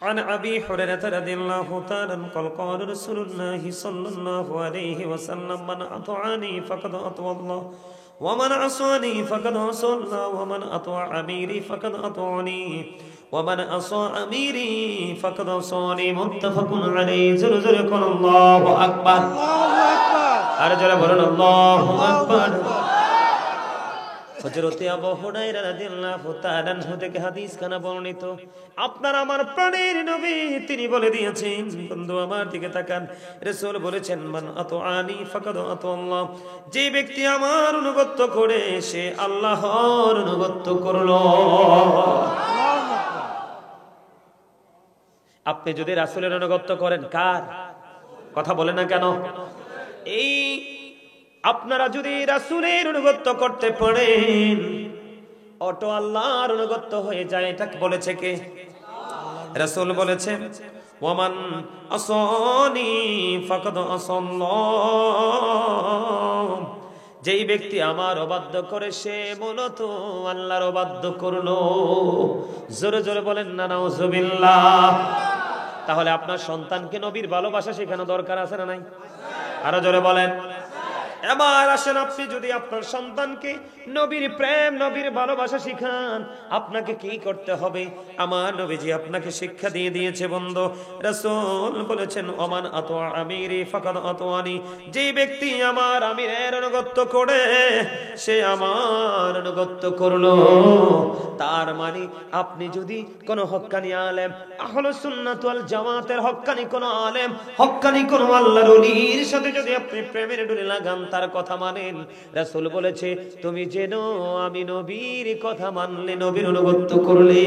S1: عن أبي هريرة رضي الله تعالى عنه قال قال رسول الله صلى الله عليه وسلم من أطاعني فقد أطاع الله ومن عصاني فقد عصى الله ومن أطاع أميري فقد أطاعني ومن عصى أميري فقد عصاني متفق عليه زرزر قال الله أكبر أرجل برنا الله أكبر হযরতে আবু হুরায়রা রাদিয়াল্লাহু তাআলা আনহু থেকে হাদিস খানা বর্ণিত। আপনার আমার প্রাণের নবী তিনি বলে দিয়েছেন, বন্ধু আমার দিকে তাকান, রাসূল বলেছেন মান আতাআনি ফাকাদ আতাআল্লাহ, যে ব্যক্তি আমার অনুগত করে সে আল্লাহর অনুগত করলো। আপনি যদি রাসূলের অনুগত করেন, কার কথা বলেন না কেন? এই আপনারা যদি রাসূলের অনুগত করতে পারেন অটো আল্লাহর অনুগত হয়ে যায়। এটা বলেছে কে? রাসূল বলেছেন ওয়ামান আসানি ফাকাদ আসাল্লাহ, যেই ব্যক্তি আমার অবাধ্য করে সে মূলত আল্লাহর অবাধ্য করলো। জোরে জোরে বলেন না নাউজুবিল্লাহ। তাহলে আপনার সন্তানকে নবীর ভালোবাসা শেখানো দরকার আছে না নাই? আরো জোরে বলেন। এবার আসেন, আপনি যদি আপনার সন্তানকে নবীর প্রেম নবীর ভালোবাসা শিখান, আপনাকে কি করতে হবে? আমার নবীজি আপনাকে শিক্ষা দিয়ে দিয়েছে বন্ধু। রাসূল বলেছেন ওমান আতা আমিরি ফাকাদ আতানি, যে ব্যক্তি আমার আমিরের অনুগত করে সে আমার অনুগত করলো। তার মানে আপনি যদি কোন হক্কানি আলেম, আহলুস সুন্নাত ওয়াল জামাতের হক্কানি কোন আলেম, হক্কানি কোন আল্লাহর ওলির সাথে যদি আপনি প্রেমের ডুরি লাগান, তার কথা মানেন, রাসূল বলেছে তুমি যেন আমি নবীর কথা মানলে, নবীর অনুগত করলে।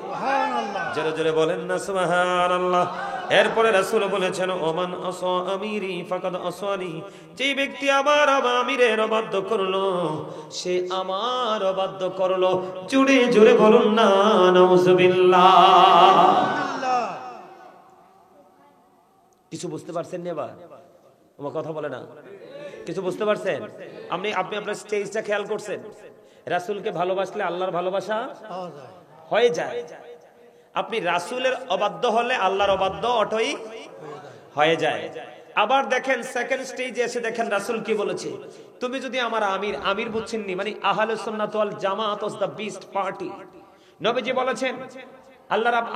S1: সুবহানাল্লাহ, জোরে জোরে বলেন না সুবহানাল্লাহ। এরপরে রাসূল বলেছেন ওমান আসা আমিরি ফাকাদ আসানি, যে ব্যক্তি আমার আমিরের অবাধ্য করলো সে আমার অবাধ্য করলো। জোরে জোরে বলুন না নাউজুবিল্লাহ। কিছু বুঝতে পারছেন না? এবার আমার কথা বলে না, কিছু বুঝতে পারছেন? আপনি আপনার স্টেজটা খেয়াল করছেন? রাসূলকে ভালোবাসলে আল্লাহর ভালোবাসা হয়ে যায়। আপনি রাসূলের অবাধ্য হলে আল্লাহর অবাধ্য অটোই হয়ে যায়। আবার দেখেন সেকেন্ড স্টেজে এসে দেখেন রাসূল কি বলেছে, তুমি যদি আমার আমির বুঝছেন নি, মানে আহলুস সুন্নাত ওয়াল জামাত ওয়াজ দ্য বেস্ট পার্টি। নবীজি বলেছেন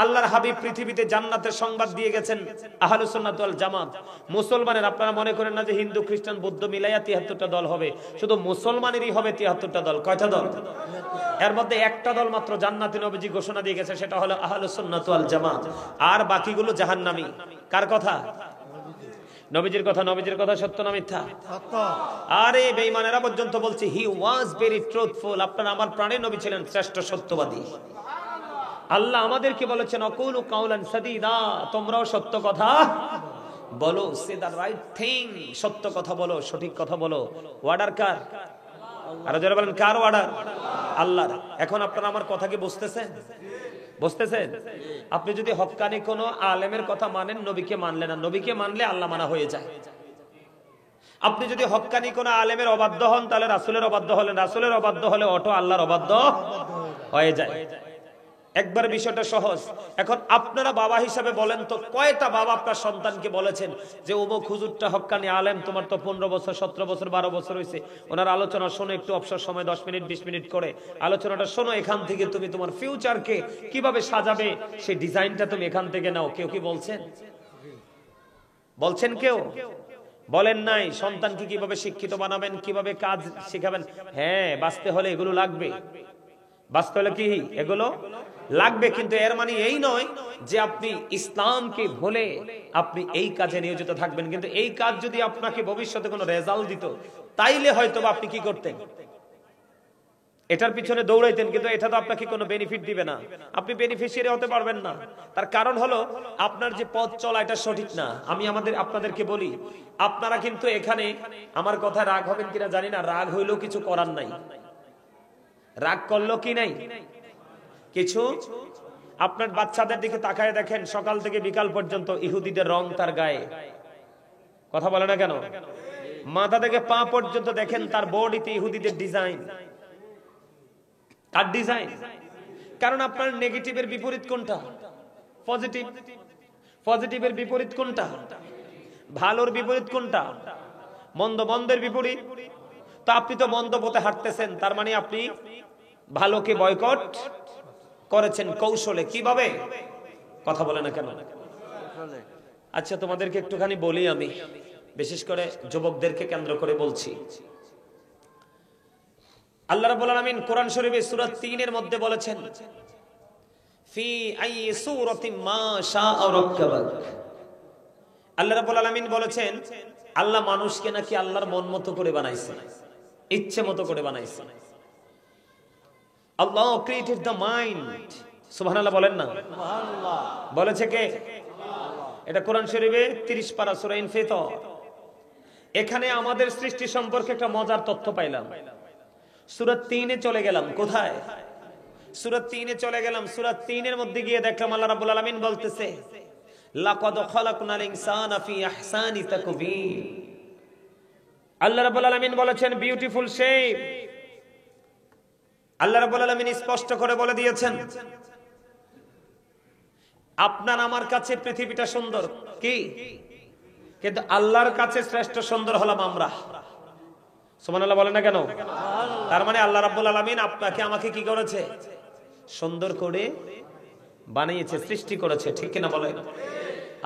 S1: আল্লাহর হাবিব পৃথিবীতে জান্নাতের সংবাদ দিয়ে গেছেন আহলুস সুন্নাত ওয়াল জামাত। মুসলমানের, আপনারা মনে করেন না যে হিন্দু খ্রিস্টান বৌদ্ধ মিলাইয়া ৭৩টা দল হবে, শুধু মুসলমানেরই হবে ৭৩টা দল। কয়টা দল? এর মধ্যে একটা দল মাত্র জান্নাতে নবীজি ঘোষণা দিয়ে গেছে, সেটা হলো আহলুস সুন্নাত ওয়াল জামাত। আর বাকিগুলো জাহান্নামী। কার কথা? নবীজির কথা। নবীজির কথা সত্য না মিথ্যা? সত্য। আরে বেঈমানেরা পর্যন্ত বলছে হি ওয়াজ ভেরি ট্রুথফুল। আপনারা আমার প্রাণের নবী ছিলেন শ্রেষ্ঠ সত্যবাদী। আল্লাহ আমাদেরকে বলেছেন আকুলু কাওলান সাদীদা, তোমরাও সত্য কথা বলো। সে দা রাইট থিং, সত্য কথা বলো, সঠিক কথা বলো। অর্ডার কার? আর যারা বলেন কার অর্ডার? আল্লাহর। এখন আপনারা আমার কথা কি বুঝতেছেন? বুঝতেছেন? আপনি যদি হক্কানি কোনো আলেমের কথা মানেন, নবীকে মানলেন না, নবীকে মানলে আল্লাহ মানা হয়ে যায়। আপনি যদি হক্কানি কোনো আলেমের অবাধ্য হন, তাহলে রাসূলের অবাধ্য হলেন, রাসূলের অবাধ্য হলে অটো আল্লাহর অবাধ্য হয়ে যায়। একবার বিষয়টা সহজ। এখন আপনারা বাবা হিসাবে বলেন তো, কয়টা বাবা আপনার সন্তানকে বলেছেন যে অমুক হুজুরটা হক্কানি আলেম, তোমার তো 15 বছর 17 বছর 12 বছর হয়েছে, ওনার আলোচনা শোনো, একটু অবসর সময় 10 মিনিট 20 মিনিট করে আলোচনাটা শোনো, এখান থেকে তুমি তোমার ফিউচারকে কিভাবে সাজাবে সেই ডিজাইনটা তুমি এখান থেকে নাও। কেউ কি বলছেন? বলছেন কেউ? বলেন নাই। সন্তানকে কিভাবে শিক্ষিত বানাবেন, কিভাবে কাজ শিখাবেন, হ্যাঁ বাঁচতে হলে এগুলো লাগবে। বাঁচতে হলে কি এগুলো লাগবে, কিন্তু এর মানে এই নয় যে আপনি ইসলামকে ভুলে আপনি এই কাজে নিয়োজিত থাকবেন। কিন্তু এই কাজ যদি আপনাকে ভবিষ্যতে কোনো রেজাল্ট দিত, তাইলে হয়তো আপনি কি করতেন, এটার পিছনে দৌড়াইতেন। কিন্তু এটা তো আপনাকে কোনো বেনিফিট দিবে না, আপনি বেনিফিশিয়ারি হতে পারবেন না। তার কারণ হলো আপনার যে পথ চলা এটা সঠিক না। আমি আপনাদেরকে বলি, আপনারা কিন্তু এখানে আমার কথা রাগ হবেন কিনা জানি না, রাগ হইলেও কিছু করার নাই। রাগ করলো কি নাই কিছু। আপনার বাচ্চাদের দিকে তাকায় দেখেন, সকাল থেকে বিকাল পর্যন্ত ইহুদিদের রং তার গায়ে। কথা বলে না কেন? মাথা থেকে পা পর্যন্ত দেখেন তার বডিতে ইহুদিদের ডিজাইন, তার ডিজাইন। কারণ আপনার নেগেটিভের বিপরীত কোনটা? পজিটিভ। পজিটিভের বিপরীত কোনটা? ভালোর বিপরীত কোনটা? মন্দ। মন্দের বিপরীত। তো আপনি তো মন্দ পথে হাঁটতেছেন, তার মানে আপনি ভালোকে বয়কট করেছেন কৌশলে। কিভাবে? কথা বলে না কেন? আচ্ছা তোমাদেরকে একটুখানি বলি, আমি বিশেষ করে যুবকদেরকে কেন্দ্র করে বলছি। আল্লাহ রাব্বুল আলামিন কোরআন শরীফে সূরা 3 এর মধ্যে বলেছেন, ফি আইয়ি সূরাতিন মা শাআ রাক্কাবাক। আল্লাহ রাব্বুল আলামিন বলেছেন আল্লাহ মানুষকে নাকি আল্লাহর মন মতো করে বানাইছে, ইচ্ছে মতো করে বানাইছে। Allah created the mind. সুবহানাল্লাহ বলেন না? সুবহানাল্লাহ। বলেছে কে? এটা কোরআন শরীফে 30 পারা সূরা ইনফিতর। এখানে আমাদের সৃষ্টি সম্পর্কে একটা মজার তথ্য পাইলাম। সূরা 3 এ চলে গেলাম। কোথায়? সূরা 3 এ চলে গেলাম। সূরা 3 এর মধ্যে গিয়ে দেখলাম আল্লাহ রাব্বুল আলামিন বলতেছে, লাকাদ খালাকনাল ইনসানা ফি আহসানি তাকবীর। আল্লাহ রাব্বুল আলামিন বলেছেন বিউটিফুল শেপ। আল্লাহ রাব্বুল আলামিন স্পষ্ট করে বলে দিয়েছেন, আপনার আমার কাছে পৃথিবীটা সুন্দর কি, কিন্তু আল্লাহর কাছে শ্রেষ্ঠ সুন্দর হলাম আমরা। সুবহানাল্লাহ বলেন না কেন? তার মানে আল্লাহ রাব্বুল আলামিন আপনাকে আমাকে কি করেছে? সুন্দর করে বানিয়েছে, সৃষ্টি করেছে। ঠিক কিনা বলেন?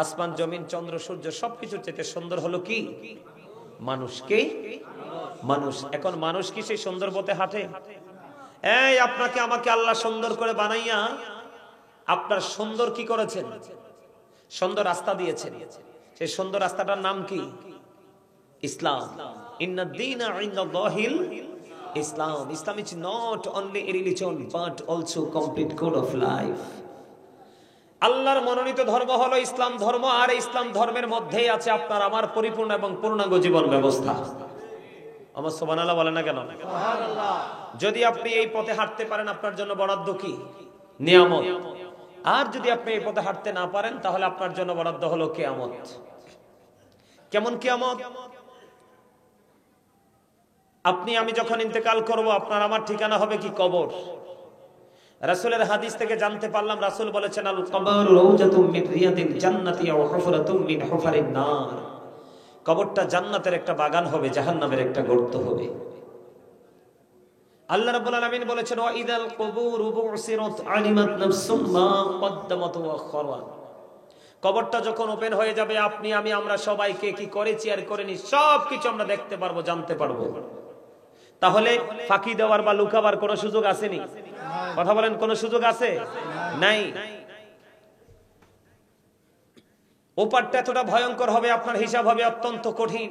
S1: আসমান জমিন চন্দ্র সূর্য সবকিছুর চেয়ে সুন্দর হলো কি? মানুষকে। মানুষ। এখন মানুষ কি সেই সুন্দর পথে হাঁটে? এই আপনাকে আমাকে আল্লাহ সুন্দর করে বানাইয়া আপনার সুন্দর কি করেছেন? সুন্দর রাস্তা দিয়েছেন। সেই সুন্দর রাস্তাটার নাম কি? ইসলাম। ইন্নাদ দীনা ইনদাল্লাহিল ইসলাম। ইসলাম is not only a religion but also complete code of life. আল্লাহর মনোনীত ধর্ম হলো ইসলাম ধর্ম, আর ইসলাম ধর্মের মধ্যেই আছে আপনার আমার পরিপূর্ণ এবং পূর্ণাঙ্গ জীবন ব্যবস্থা। আমার সুবহানাল্লাহ বলেন না কেন? সুবহানাল্লাহ। যদি আপনি এই পথে হাঁটতে পারেন আপনার জন্য বরাদ্দ কি? নিয়ামত। আর যদি আপনি এই পথে হাঁটতে না পারেন তাহলে আপনার জন্য বরাদ্দ হলো কিয়ামত। কেমন কিয়ামত? আপনি আমি যখন ইন্তেকাল করব আপনার আমার ঠিকানা হবে কি? কবর। রাসূলের হাদিস থেকে জানতে পারলাম, রাসূল বলেছেন আল কবর রাউজাতুম মিন রিয়াদিল জান্নাতি ওয়া হুফরাতুম মিন হুফারিন নার। কবরটা জান্নাতের একটা বাগান হবে, জাহান্নামের একটা গর্ত হবে। আল্লাহ রাব্বুল আলামিন বলেছেন ওয়া ইদাল কুবুরু বুসিরাত আলিমাত নাফসুম মা কদ্দামাত ওয়া আখারাত। কবরটা যখন ওপেন হয়ে যাবে আপনি আমি আমরা সবাইকে কি করেছি আর করিনি সবকিছু আমরা দেখতে পারবো, জানতে পারবো। তাহলে ফাঁকি দেওয়ার বা লুকাবার কোনো সুযোগ আসেনি? কথা বলেন, কোনো সুযোগ আছে? নাই। ওপারটা এতটা ভয়ঙ্কর হবে, আপনার হিসাব হবে অত্যন্ত কঠিন।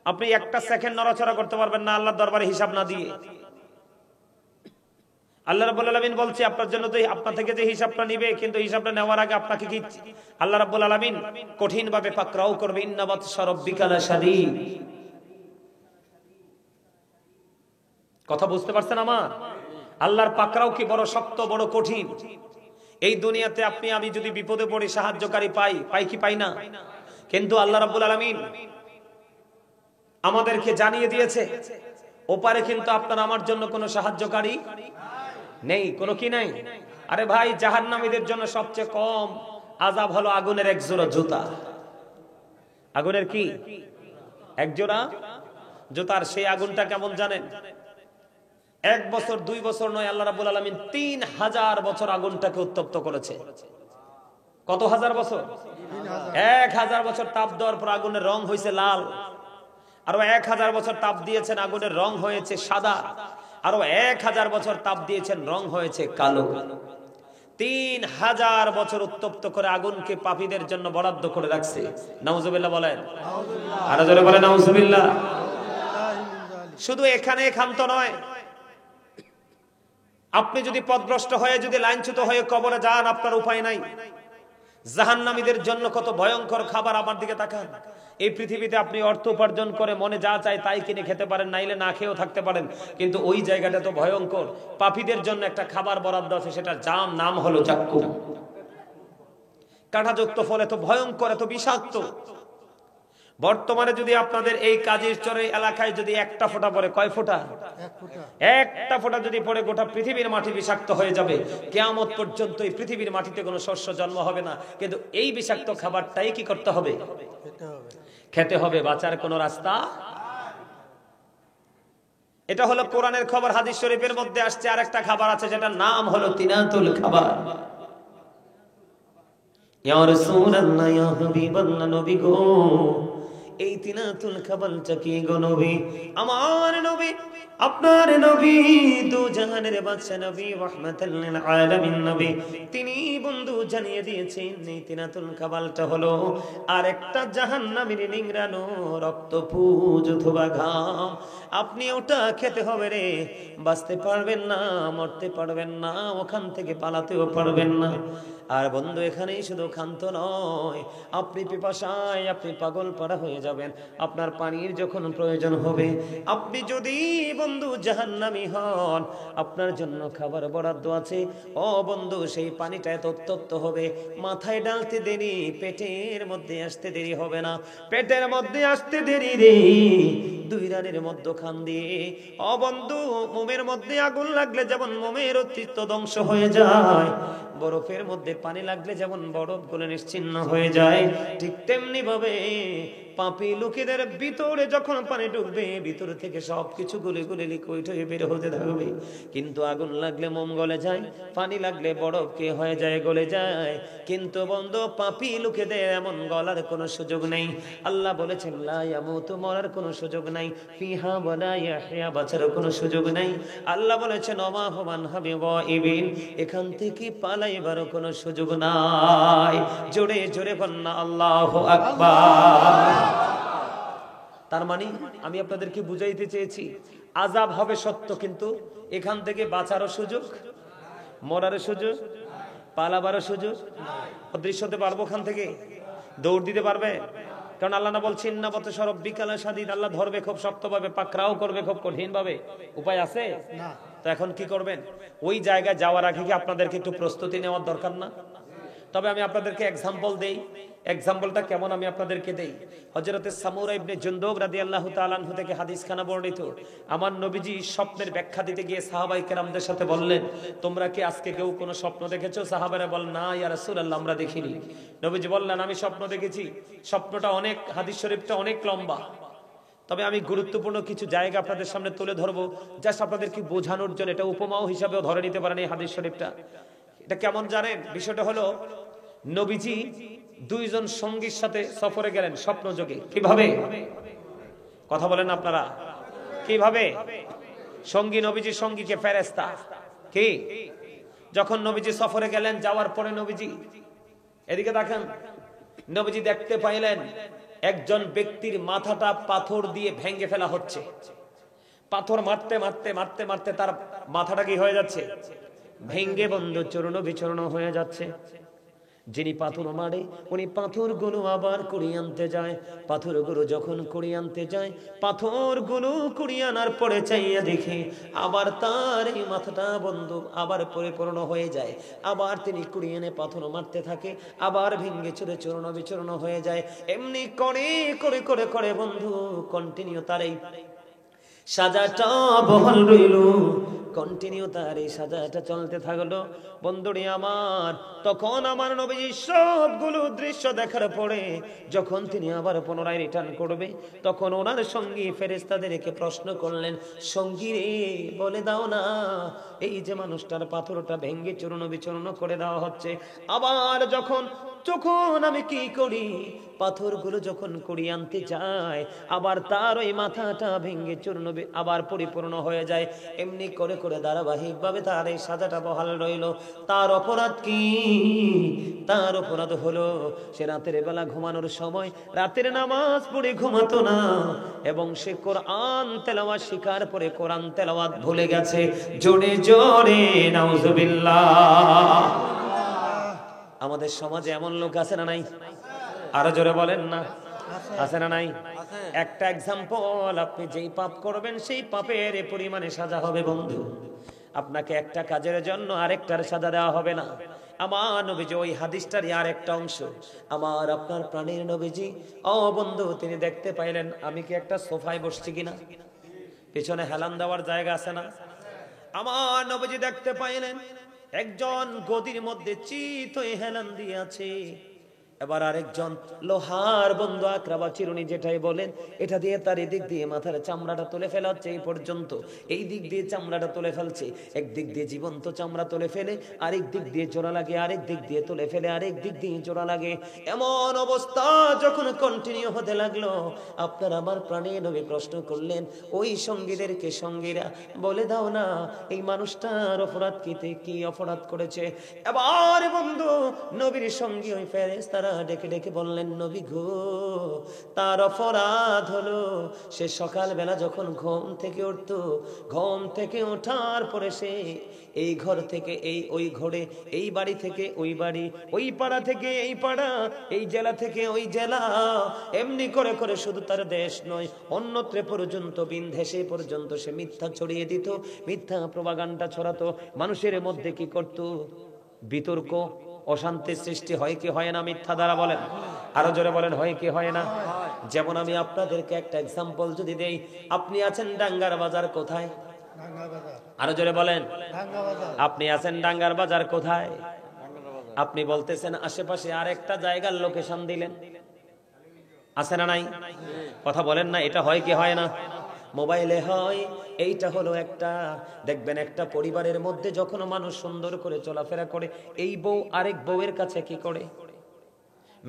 S1: আপনি একটা সেকেন্ড নড়াচড়া করতে পারবেন না আল্লাহর দরবারে হিসাব না দিয়ে। আল্লাহ রাব্বুল আলামিন বলছে আপনার জন্য তো আপনার থেকে যে হিসাবটা নিবে, কিন্তু হিসাবটা নেওয়ার আগে আপনাকে কি আল্লাহ রাব্বুল আলামিন কঠিন ভাবে পাকড়াও করবে। ইন্না বাতশা রাব্বিকা লাশাদীদ। কথা বুঝতে পারছেন আমার? আল্লাহর পাকড়াও কি বড় শক্ত, বড় কঠিন। এই দুনিয়াতে আপনি আমি যদি বিপদে পড়ি সাহায্যকারী পাই কি পাই না? কিন্তু আল্লাহ রাব্বুল আলামিন আমাদেরকে জানিয়ে দিয়েছে ওপারে কিন্তু আপনার আমার জন্য কোনো সাহায্যকারী নেই। কোনো কি নাই? আরে ভাই, জাহান্নামীদের জন্য সবচেয়ে কম আযাব হলো আগুনের এক জোড়া জুতা। আগুনের কি? এক জোড়া জুতার সেই আগুনটা কেমন জানেন? 1 বছর 2 বছর নয়, আল্লাহ রাব্বুল আলামিন 3000 বছর আগুনটাকে উত্তপ্ত করেছে। কত হাজার বছর? 1000 বছর তাপ দেওয়ার পর আগুনের রং হয়েছে লাল। আরো 1000 বছর তাপ দিয়েছেন, আগুনের রং হয়েছে সাদা। আরো 1000 বছর তাপ দিয়েছেন, রং হয়েছে কালো। 3000 বছর উত্তপ্ত করে আগুনকে পাপীদের জন্য বরাদ্দ করে রাখছে। নাউজুবিল্লাহ বলেন, আরো জোরে বলেন নাউজুবিল্লাহ। শুধু এখানে ক্ষান্ত নয়, আপনি যদি পথভ্রষ্ট হয়ে, যদি লাইনচ্যুত হয়ে কবরে যান, আপনার উপায় নাই। জাহান্নামীদের জন্য কত ভয়ঙ্কর খাবার। আমার দিকে তাকান। এই পৃথিবীতে আপনি অর্থ উপার্জন করে মনে যা চায় তাই কিনে খেতে পারেন, নাইলে না খেয়েও থাকতে পারেন, কিন্তু ওই জায়গাটা তো ভয়ঙ্কর। পাপীদের জন্য একটা খাবার বরাদ্দ আছে, সেটা নাম হলো জাক্কুম। কাঁটাযুক্ত ফল, এত ভয়ঙ্কর, এত বিষাক্ত। বর্তমানে যদি আপনাদের এই কাজের চরে এলাকায় যদি একটা ফোঁটা পড়ে, কয় ফোঁটা? একটা ফোঁটা যদি পড়ে, গোটা পৃথিবীর মাটি বিষাক্ত হয়ে যাবে। কিয়ামত পর্যন্ত এই পৃথিবীর মাটিতে কোনো শস্য জন্ম হবে না। কিন্তু এই বিষাক্ত খাবারটাই কি করতে হবে? খেতে হবে। বাঁচার কোনো রাস্তা। এটা হলো কোরআনের খবর। হাদিস শরীফের মধ্যে আসছে আরেকটা খাবার আছে, যেটার নাম হলো তিনাতুল খাবার। ইয়া রাসূলুল্লাহ, ইয়া হাবিবাল্লাহ, নবী গো, এই তিনাতুল খাবারটা কি গো নবী? আমার নবী, আপনার নবী, দু জাহানের বাদশা নবী, রাহমাতাল লিল আলামিন নবী, তিনি বন্ধু জানিয়ে দিয়েছেন এই তিনাতুল খাবারটা হলো আরেকটা জাহান্নামীর নিংড়ানো রক্তপুঞ্জ অথবা ঘাম। আপনি ওটা খেতে হবে রে, বাঁচতে পারবেন না, মরতে পারবেন না, ওখান থেকে পালাতেও পারবেন না। আর বন্ধু, এখানেই শুধু ক্ষান্ত নয়, আপনি পিপাসায় আপনি পাগল পাড়া হয়ে যাবেন। আপনার পানির যখন প্রয়োজন হবে, আপনি যদি বন্ধু জাহান্নামী হন, আপনার জন্য খাবার বরাদ্দ আছে। ও বন্ধু, সেই পানিটা এত উত্তপ্ত হবে, মাথায় ডালতে দেরি, পেটের মধ্যে আসতে দেরি হবে না। পেটের মধ্যে আসতে দেরি রে, 2 রানের মধ্যখান দিয়ে, ও বন্ধু, মোমের মধ্যে আগুন লাগলে যেমন মোমের অস্তিত্ব ধ্বংস হয়ে যায়, বরফের মধ্যে পানি লাগলে যেমন বরফ গলে নিশ্চিহ্ন হয়ে যায়, ঠিক তেমনি ভাবে পাপী লোকেদের ভিতরে যখন পানি ঢুকবে, ভিতর থেকে সবকিছু গলে গলে লিকুইড হয়ে বের হতে থাকবে। কিন্তু আগুন লাগলে মোম গলে যায়, পানি লাগলে বরফ কে হয়ে যায়, গলে যায়। কিন্তু বন্ধু, পাপী লোকেদের এমন গলার কোনো সুযোগ নেই। আল্লাহ বলেছেন লা ইয়ামুতু, মরার কোনো সুযোগ নাই, ফিহা ওয়ালা ইয়াহইয়া, বাঁচার কোনো সুযোগ নাই। আল্লাহ বলেছেন ওমা হুম আনহা বিগাইবিন, এখান থেকে পালাইবার কোনো সুযোগ নাই। জোরে জোরে বন্না আল্লাহু আকবার। তার মানে আমি আপনাদেরকে বুঝাইতে চেয়েছি, আযাব হবে সত্য, কিন্তু এখান থেকে বাঁচারও সুযোগ, মরারও সুযোগ, পালাবারও সুযোগ। অদৃশ্য হতে পারবো ওখান থেকে? দৌড় দিতে পারবে? কারণ আল্লাহ না বলছেন না বত সরব বিকালে শাদীদ, আল্লাহ ধরবে খুব শক্তভাবে, পাকড়াও করবে খুব কঠিন ভাবে। উপায় আছে না। তো এখন কি করবেন? ওই জায়গায় যাওয়ার আগে কি আপনাদেরকে একটু প্রস্তুতি নেওয়ার দরকার না? তবে আমি আপনাদেরকে এক্সাম্পল দেই। এক্সাম্পলটা কেমন আমি আপনাদেরকে দেই। হযরতে সামুরা ইবনে জুনদুব রাদিয়াল্লাহু তাআলা আনহু থেকে হাদিসখানা বর্ণিত। আমার নবীজি স্বপ্নের ব্যাখ্যা দিতে গিয়ে সাহাবায়ে কেরামদের সাথে বললেন, তোমরা কি আজকে কেউ কোনো স্বপ্ন দেখেছো? সাহাবারা বললেন, না ইয়া রাসূলুল্লাহ, আমরা দেখিনি। নবীজি বললেন, আমি স্বপ্ন দেখেছি। স্বপ্নটা অনেক, হাদিস শরীফটা অনেক লম্বা, তবে আমি গুরুত্বপূর্ণ কিছু জায়গা আপনাদের সামনে তুলে ধরবো, জাস্ট আপনাদেরকে বোঝানোর জন্য। এটা উপমাও হিসাবেও ধরে নিতে পারেন এই হাদিস শরীফটা। এটা কেমন জানেন? বিষয়টা হলো, নবীজি 2 জন সঙ্গীর সাথে সফরে গেলেন স্বপ্ন যোগে। কিভাবে? কথা বলেন আপনারা, কিভাবে? সঙ্গী, নবীজির সঙ্গীকে ফেরেশতা। কি? যখন নবীজি সফরে গেলেন, যাওয়ার পরে নবীজি এদিকে দেখেন, নবীজি দেখতে পাইলেন একজন ব্যক্তির মাথাটা পাথর দিয়ে ভেঙে ফেলা হচ্ছে। পাথর মারতে মারতে মারতে মারতে তার মাথাটা কি হয়ে যাচ্ছে? ভেঙ্গে বন্ধু চূর্ণ বিচূর্ণ হয়ে যাচ্ছে। যিনি পাথর মারে, উনি পাথরগুলো আবার কুড়িয়ে আনতে যায়। পাথরগুলো যখন কুড়িয়ে আনতে যায়, পাথরগুলো কুড়িয়ে আনার পরে চাইয়া দেখে আবার তার এই মাথাটা বন্ধু আবার পরিপূর্ণ হয়ে যায়। আবার তিনি কুড়িয়ে এনে পাথর মারতে থাকে, আবার ভেঙ্গে চুরে চূর্ণ বিচূর্ণ হয়ে যায়। এমনি করে করে করে করে বন্ধু কন্টিনিউ তার এই সাজাটা বহাল রইল। কন্টিনিউ তার এই সাজাটা চলতে থাকলো। বন্ধুরি আমার, তখন আমার নবীজি সবগুলো দৃশ্য দেখার পরে যখন তিনি আবার পুনরায় রিটার্ন করবে, তখন ওনার সঙ্গী ফেরেশতাদেরকে প্রশ্ন করলেন, সঙ্গী রে, বলে দাও না, এই যে মানুষটার পাথরটা ভেঙ্গে চূর্ণ বিচূর্ণ করে দেওয়া হচ্ছে, আবার যখন আমি কি করি, পাথরগুলো যখন কুড়িয়ে আনতে যায়, আবার তার ওই মাথাটা ভেঙ্গে চূর্ণ আবার পরিপূর্ণ হয়ে যায়, এমনি করে করে ধারাবাহিক ভাবে তার এই সাজাটা বহাল রইল। তার অপরাধ কি? তার অপরাধ হলো সে রাতের বেলা ঘুমানোর সময় রাতের নামাজ পড়ে ঘুমাতো না, এবং সে কোরআন তেলাওয়াত শিকার পরে কোরআন তেলাওয়াত ভুলে গেছে। জোরে জোরে নাউজুবিল্লাহ। আমাদের সমাজে এমন লোক আছে না নাই? আরো জোরে বলেন না, আছে না নাই? একটা এক্সাম্পল, আপনি যেই পাপ করবেন সেই পাপের পরিমাণে সাজা হবে বন্ধু। আপনাকে একটা কাজের জন্য আরেকটার সাজা দেওয়া হবে না। আমার নবীজি ওই হাদিসটারই আর একটা অংশ, আমার আপনার প্রাণের নবীজি, ও বন্ধু, তিনি দেখতে পাইলেন আমি কি একটা সোফায় বসছি কিনা, পিছনে হেলান দেওয়ার জায়গা আছে না? আমার নবীজি দেখতে পাইলেন একজন গদির মধ্যে চিত হয়ে হেলান দিয়ে আছে, এবার আরেকজন লোহার বন্ধু আকরা বা চিরুনি যেটাই বলেন, এটা দিয়ে তার এদিক দিয়ে মাথার চামড়াটা তুলে ফেলা হচ্ছে, এই পর্যন্ত এই দিক দিয়ে চামড়াটা তুলে ফেলছে, একদিক দিয়ে জীবন্ত চামড়া তুলে ফেলে আরেক দিক দিয়ে জোড়া লাগে, আরেক দিক দিয়ে তুলে ফেলে আরেক দিক দিয়ে জোড়া লাগে। এমন অবস্থা যখন কন্টিনিউ হতে লাগলো, আপনার আমার প্রাণে নবী প্রশ্ন করলেন, ওই সঙ্গীদেরকে, সঙ্গীরা বলে দাও না, এই মানুষটার অপরাধ কি অপরাধ করেছে? এবার বন্ধু নবীর সঙ্গী ওই ফেরেশতারা ডেকে ডেকে বললেন, নবী গো, তার অপরাধ হলো সে সকালবেলা যখন ঘুম থেকে উঠতো, ঘুম থেকে ওঠার পরে সে এই ঘর থেকে ওই ঘরে, এই বাড়ি থেকে ওই বাড়ি, ওই পাড়া থেকে এই পাড়া, এই জেলা থেকে ওই জেলা, এমনি করে করে শুধু তার দেশ নয় অন্যত্র পর্যন্ত, বিন্দেশে পর্যন্ত সে মিথ্যা ছড়িয়ে দিত, মিথ্যা প্রপাগান্ডা ছড়াতো। মানুষের মধ্যে কি করত? বিতর্ক, অশান্তির সৃষ্টি হয় কি হয় না মিথ্যা দ্বারা? বলেন, আরো জোরে বলেন, হয় কি হয় না? যেমন আমি আপনাদেরকে একটা এক্সাম্পল যদি দেই, আপনি আছেন ডাঙ্গার বাজার, কোথায়? আরো জোরে বলেন, আপনি আছেন ডাঙ্গার বাজার কোথায়? আপনি বলতেছেন আশেপাশে আরেকটা জায়গার লোকেশন দিলেন, আছে না নাই? কথা বলেন না, এটা হয় কি হয় না? মোবাইলে হয়। এইটা হলো একটা, দেখবেন একটা পরিবারের মধ্যে যখন মানুষ সুন্দর করে চলাফেরা করে, এই বউ আরেক বউয়ের কাছে কি করে?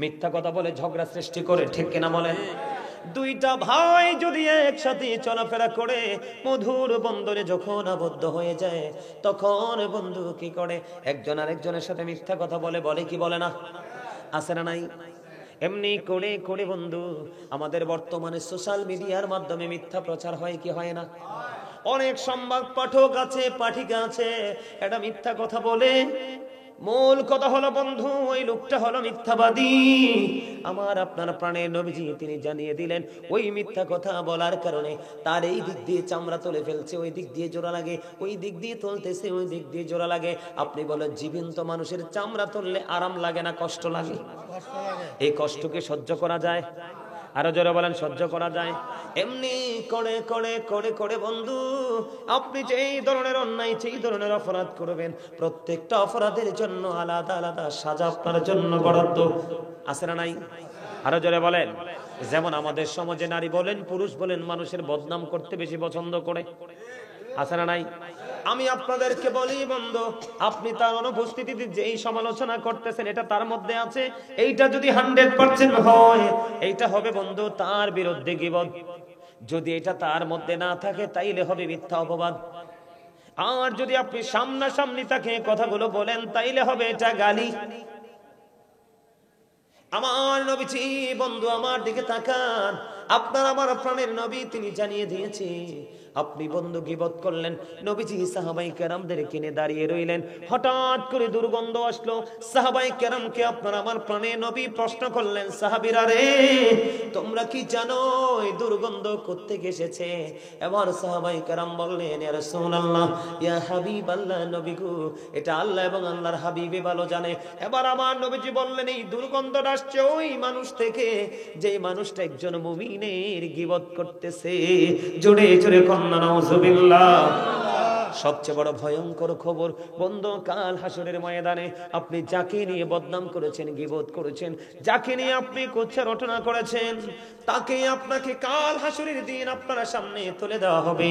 S1: মিথ্যা কথা বলে ঝগড়া সৃষ্টি করে, ঠিক কিনা বলেন? দুইটা ভাই যদি একসাথে চলাফেরা করে মধুর বন্ধনে যখন আবদ্ধ হয়ে যায়, তখন বন্ধু কি করে? একজন আরেকজনের সাথে মিথ্যা কথা বলে, বলে কি বলে না? আছে না নাই? এমনি করে করে বন্ধু আমাদের বর্তমানে সোশ্যাল মিডিয়ার মাধ্যমে মিথ্যা প্রচার হয় কি হয় না? অনেক সংবাদ পাঠক আছে, পাঠিকা আছে, এটা মিথ্যা কথা বলে, মূল কথা হলো বন্ধু ওই লোকটা হলো মিথ্যাবাদী। আমার আপনার প্রাণের নবীজি তিনি জানিয়ে দিলেন, ওই মিথ্যা কথা বলার কারণে তার এই দিক দিয়ে চামড়া তুলে ফেলছে, ওই দিক দিয়ে জোড়া লাগে, ওই দিক দিয়ে তুলতেছে, ওই দিক দিয়ে জোড়া লাগে। আপনি বলেন, জীবন্ত মানুষের চামড়া তুললে আরাম লাগে না কষ্ট লাগে? এই কষ্টকে সহ্য করা যায়? আরো জোরে বলেন, সহ্য করা যায়? এমনি করে করে করে করে বন্ধু আপনি যেই ধরনের অন্যায়, যেই ধরনের অপরাধ করবেন, প্রত্যেকটা অপরাধের জন্য আলাদা আলাদা সাজা আপনার জন্য বরাদ্দ, আছে না নাই? আরো জোরে বলেন। যেমন আমাদের সমাজে নারী বলেন, পুরুষ বলেন, মানুষের বদনাম করতে বেশি পছন্দ করে, আছে না নাই? আমি আপনাদেরকে বলি বন্ধু, আপনি তার অনুপস্থিতিতে যেই সমালোচনা করতেছেন এটা তার মধ্যে আছে, এইটা যদি 100% হয়, এইটা হবে বন্ধু তার বিরুদ্ধে গীবত। যদি এটা তার মধ্যে না থাকে তাইলে হবে মিথ্যা অপবাদ। আর যদি আপনি সামনাসামনি তাকে কথাগুলো বলেন তাইলে হবে এটা গালি। আমার নবীজি বন্ধু আমার দিকে তাকান, আপনার আমার প্রাণের নবী তিনি জানিয়ে দিয়েছে, আপনি বন্ধু গীবত করলেন। নবীজি সাহাবাই কেরামদের কিনে দাঁড়িয়ে রইলেন, হঠাৎ করে দুর্গন্ধ আসলো। সাহাবাই কেরামকে আপনার আমার প্রাণের নবী প্রশ্ন করলেন, সাহাবীরা রে, তোমরা কি জানো এই দুর্গন্ধ কোত্থেকে এসেছে? এবার সাহাবাই কেরাম বললেন, ইয়া রাসূলুল্লাহ, ইয়া হাবিবাল্লাহ, নবী গো, এটা আল্লাহ এবং আল্লাহর হাবিবে ভালো জানে। এবার আমার নবীজি বললেন, এই দুর্গন্ধটা আসছে ওই মানুষ থেকে যে মানুষটা একজন মুমিনের গীবত করতেছে। জোরে জোরে কন্যা নাউজুবিল্লাহ। সবচেয়ে বড় ভয়ঙ্কর খবর বন্ধু, কাল হাসরের ময়দানে আপনি যাকে নিয়ে বদনাম করেছেন, গীবত করেছেন, যাকে নিয়ে আপনি কুৎসা রটনা করেছেন, তাকে আপনাকে কাল হাসরের দিন আপনার সামনে তুলে দেওয়া হবে।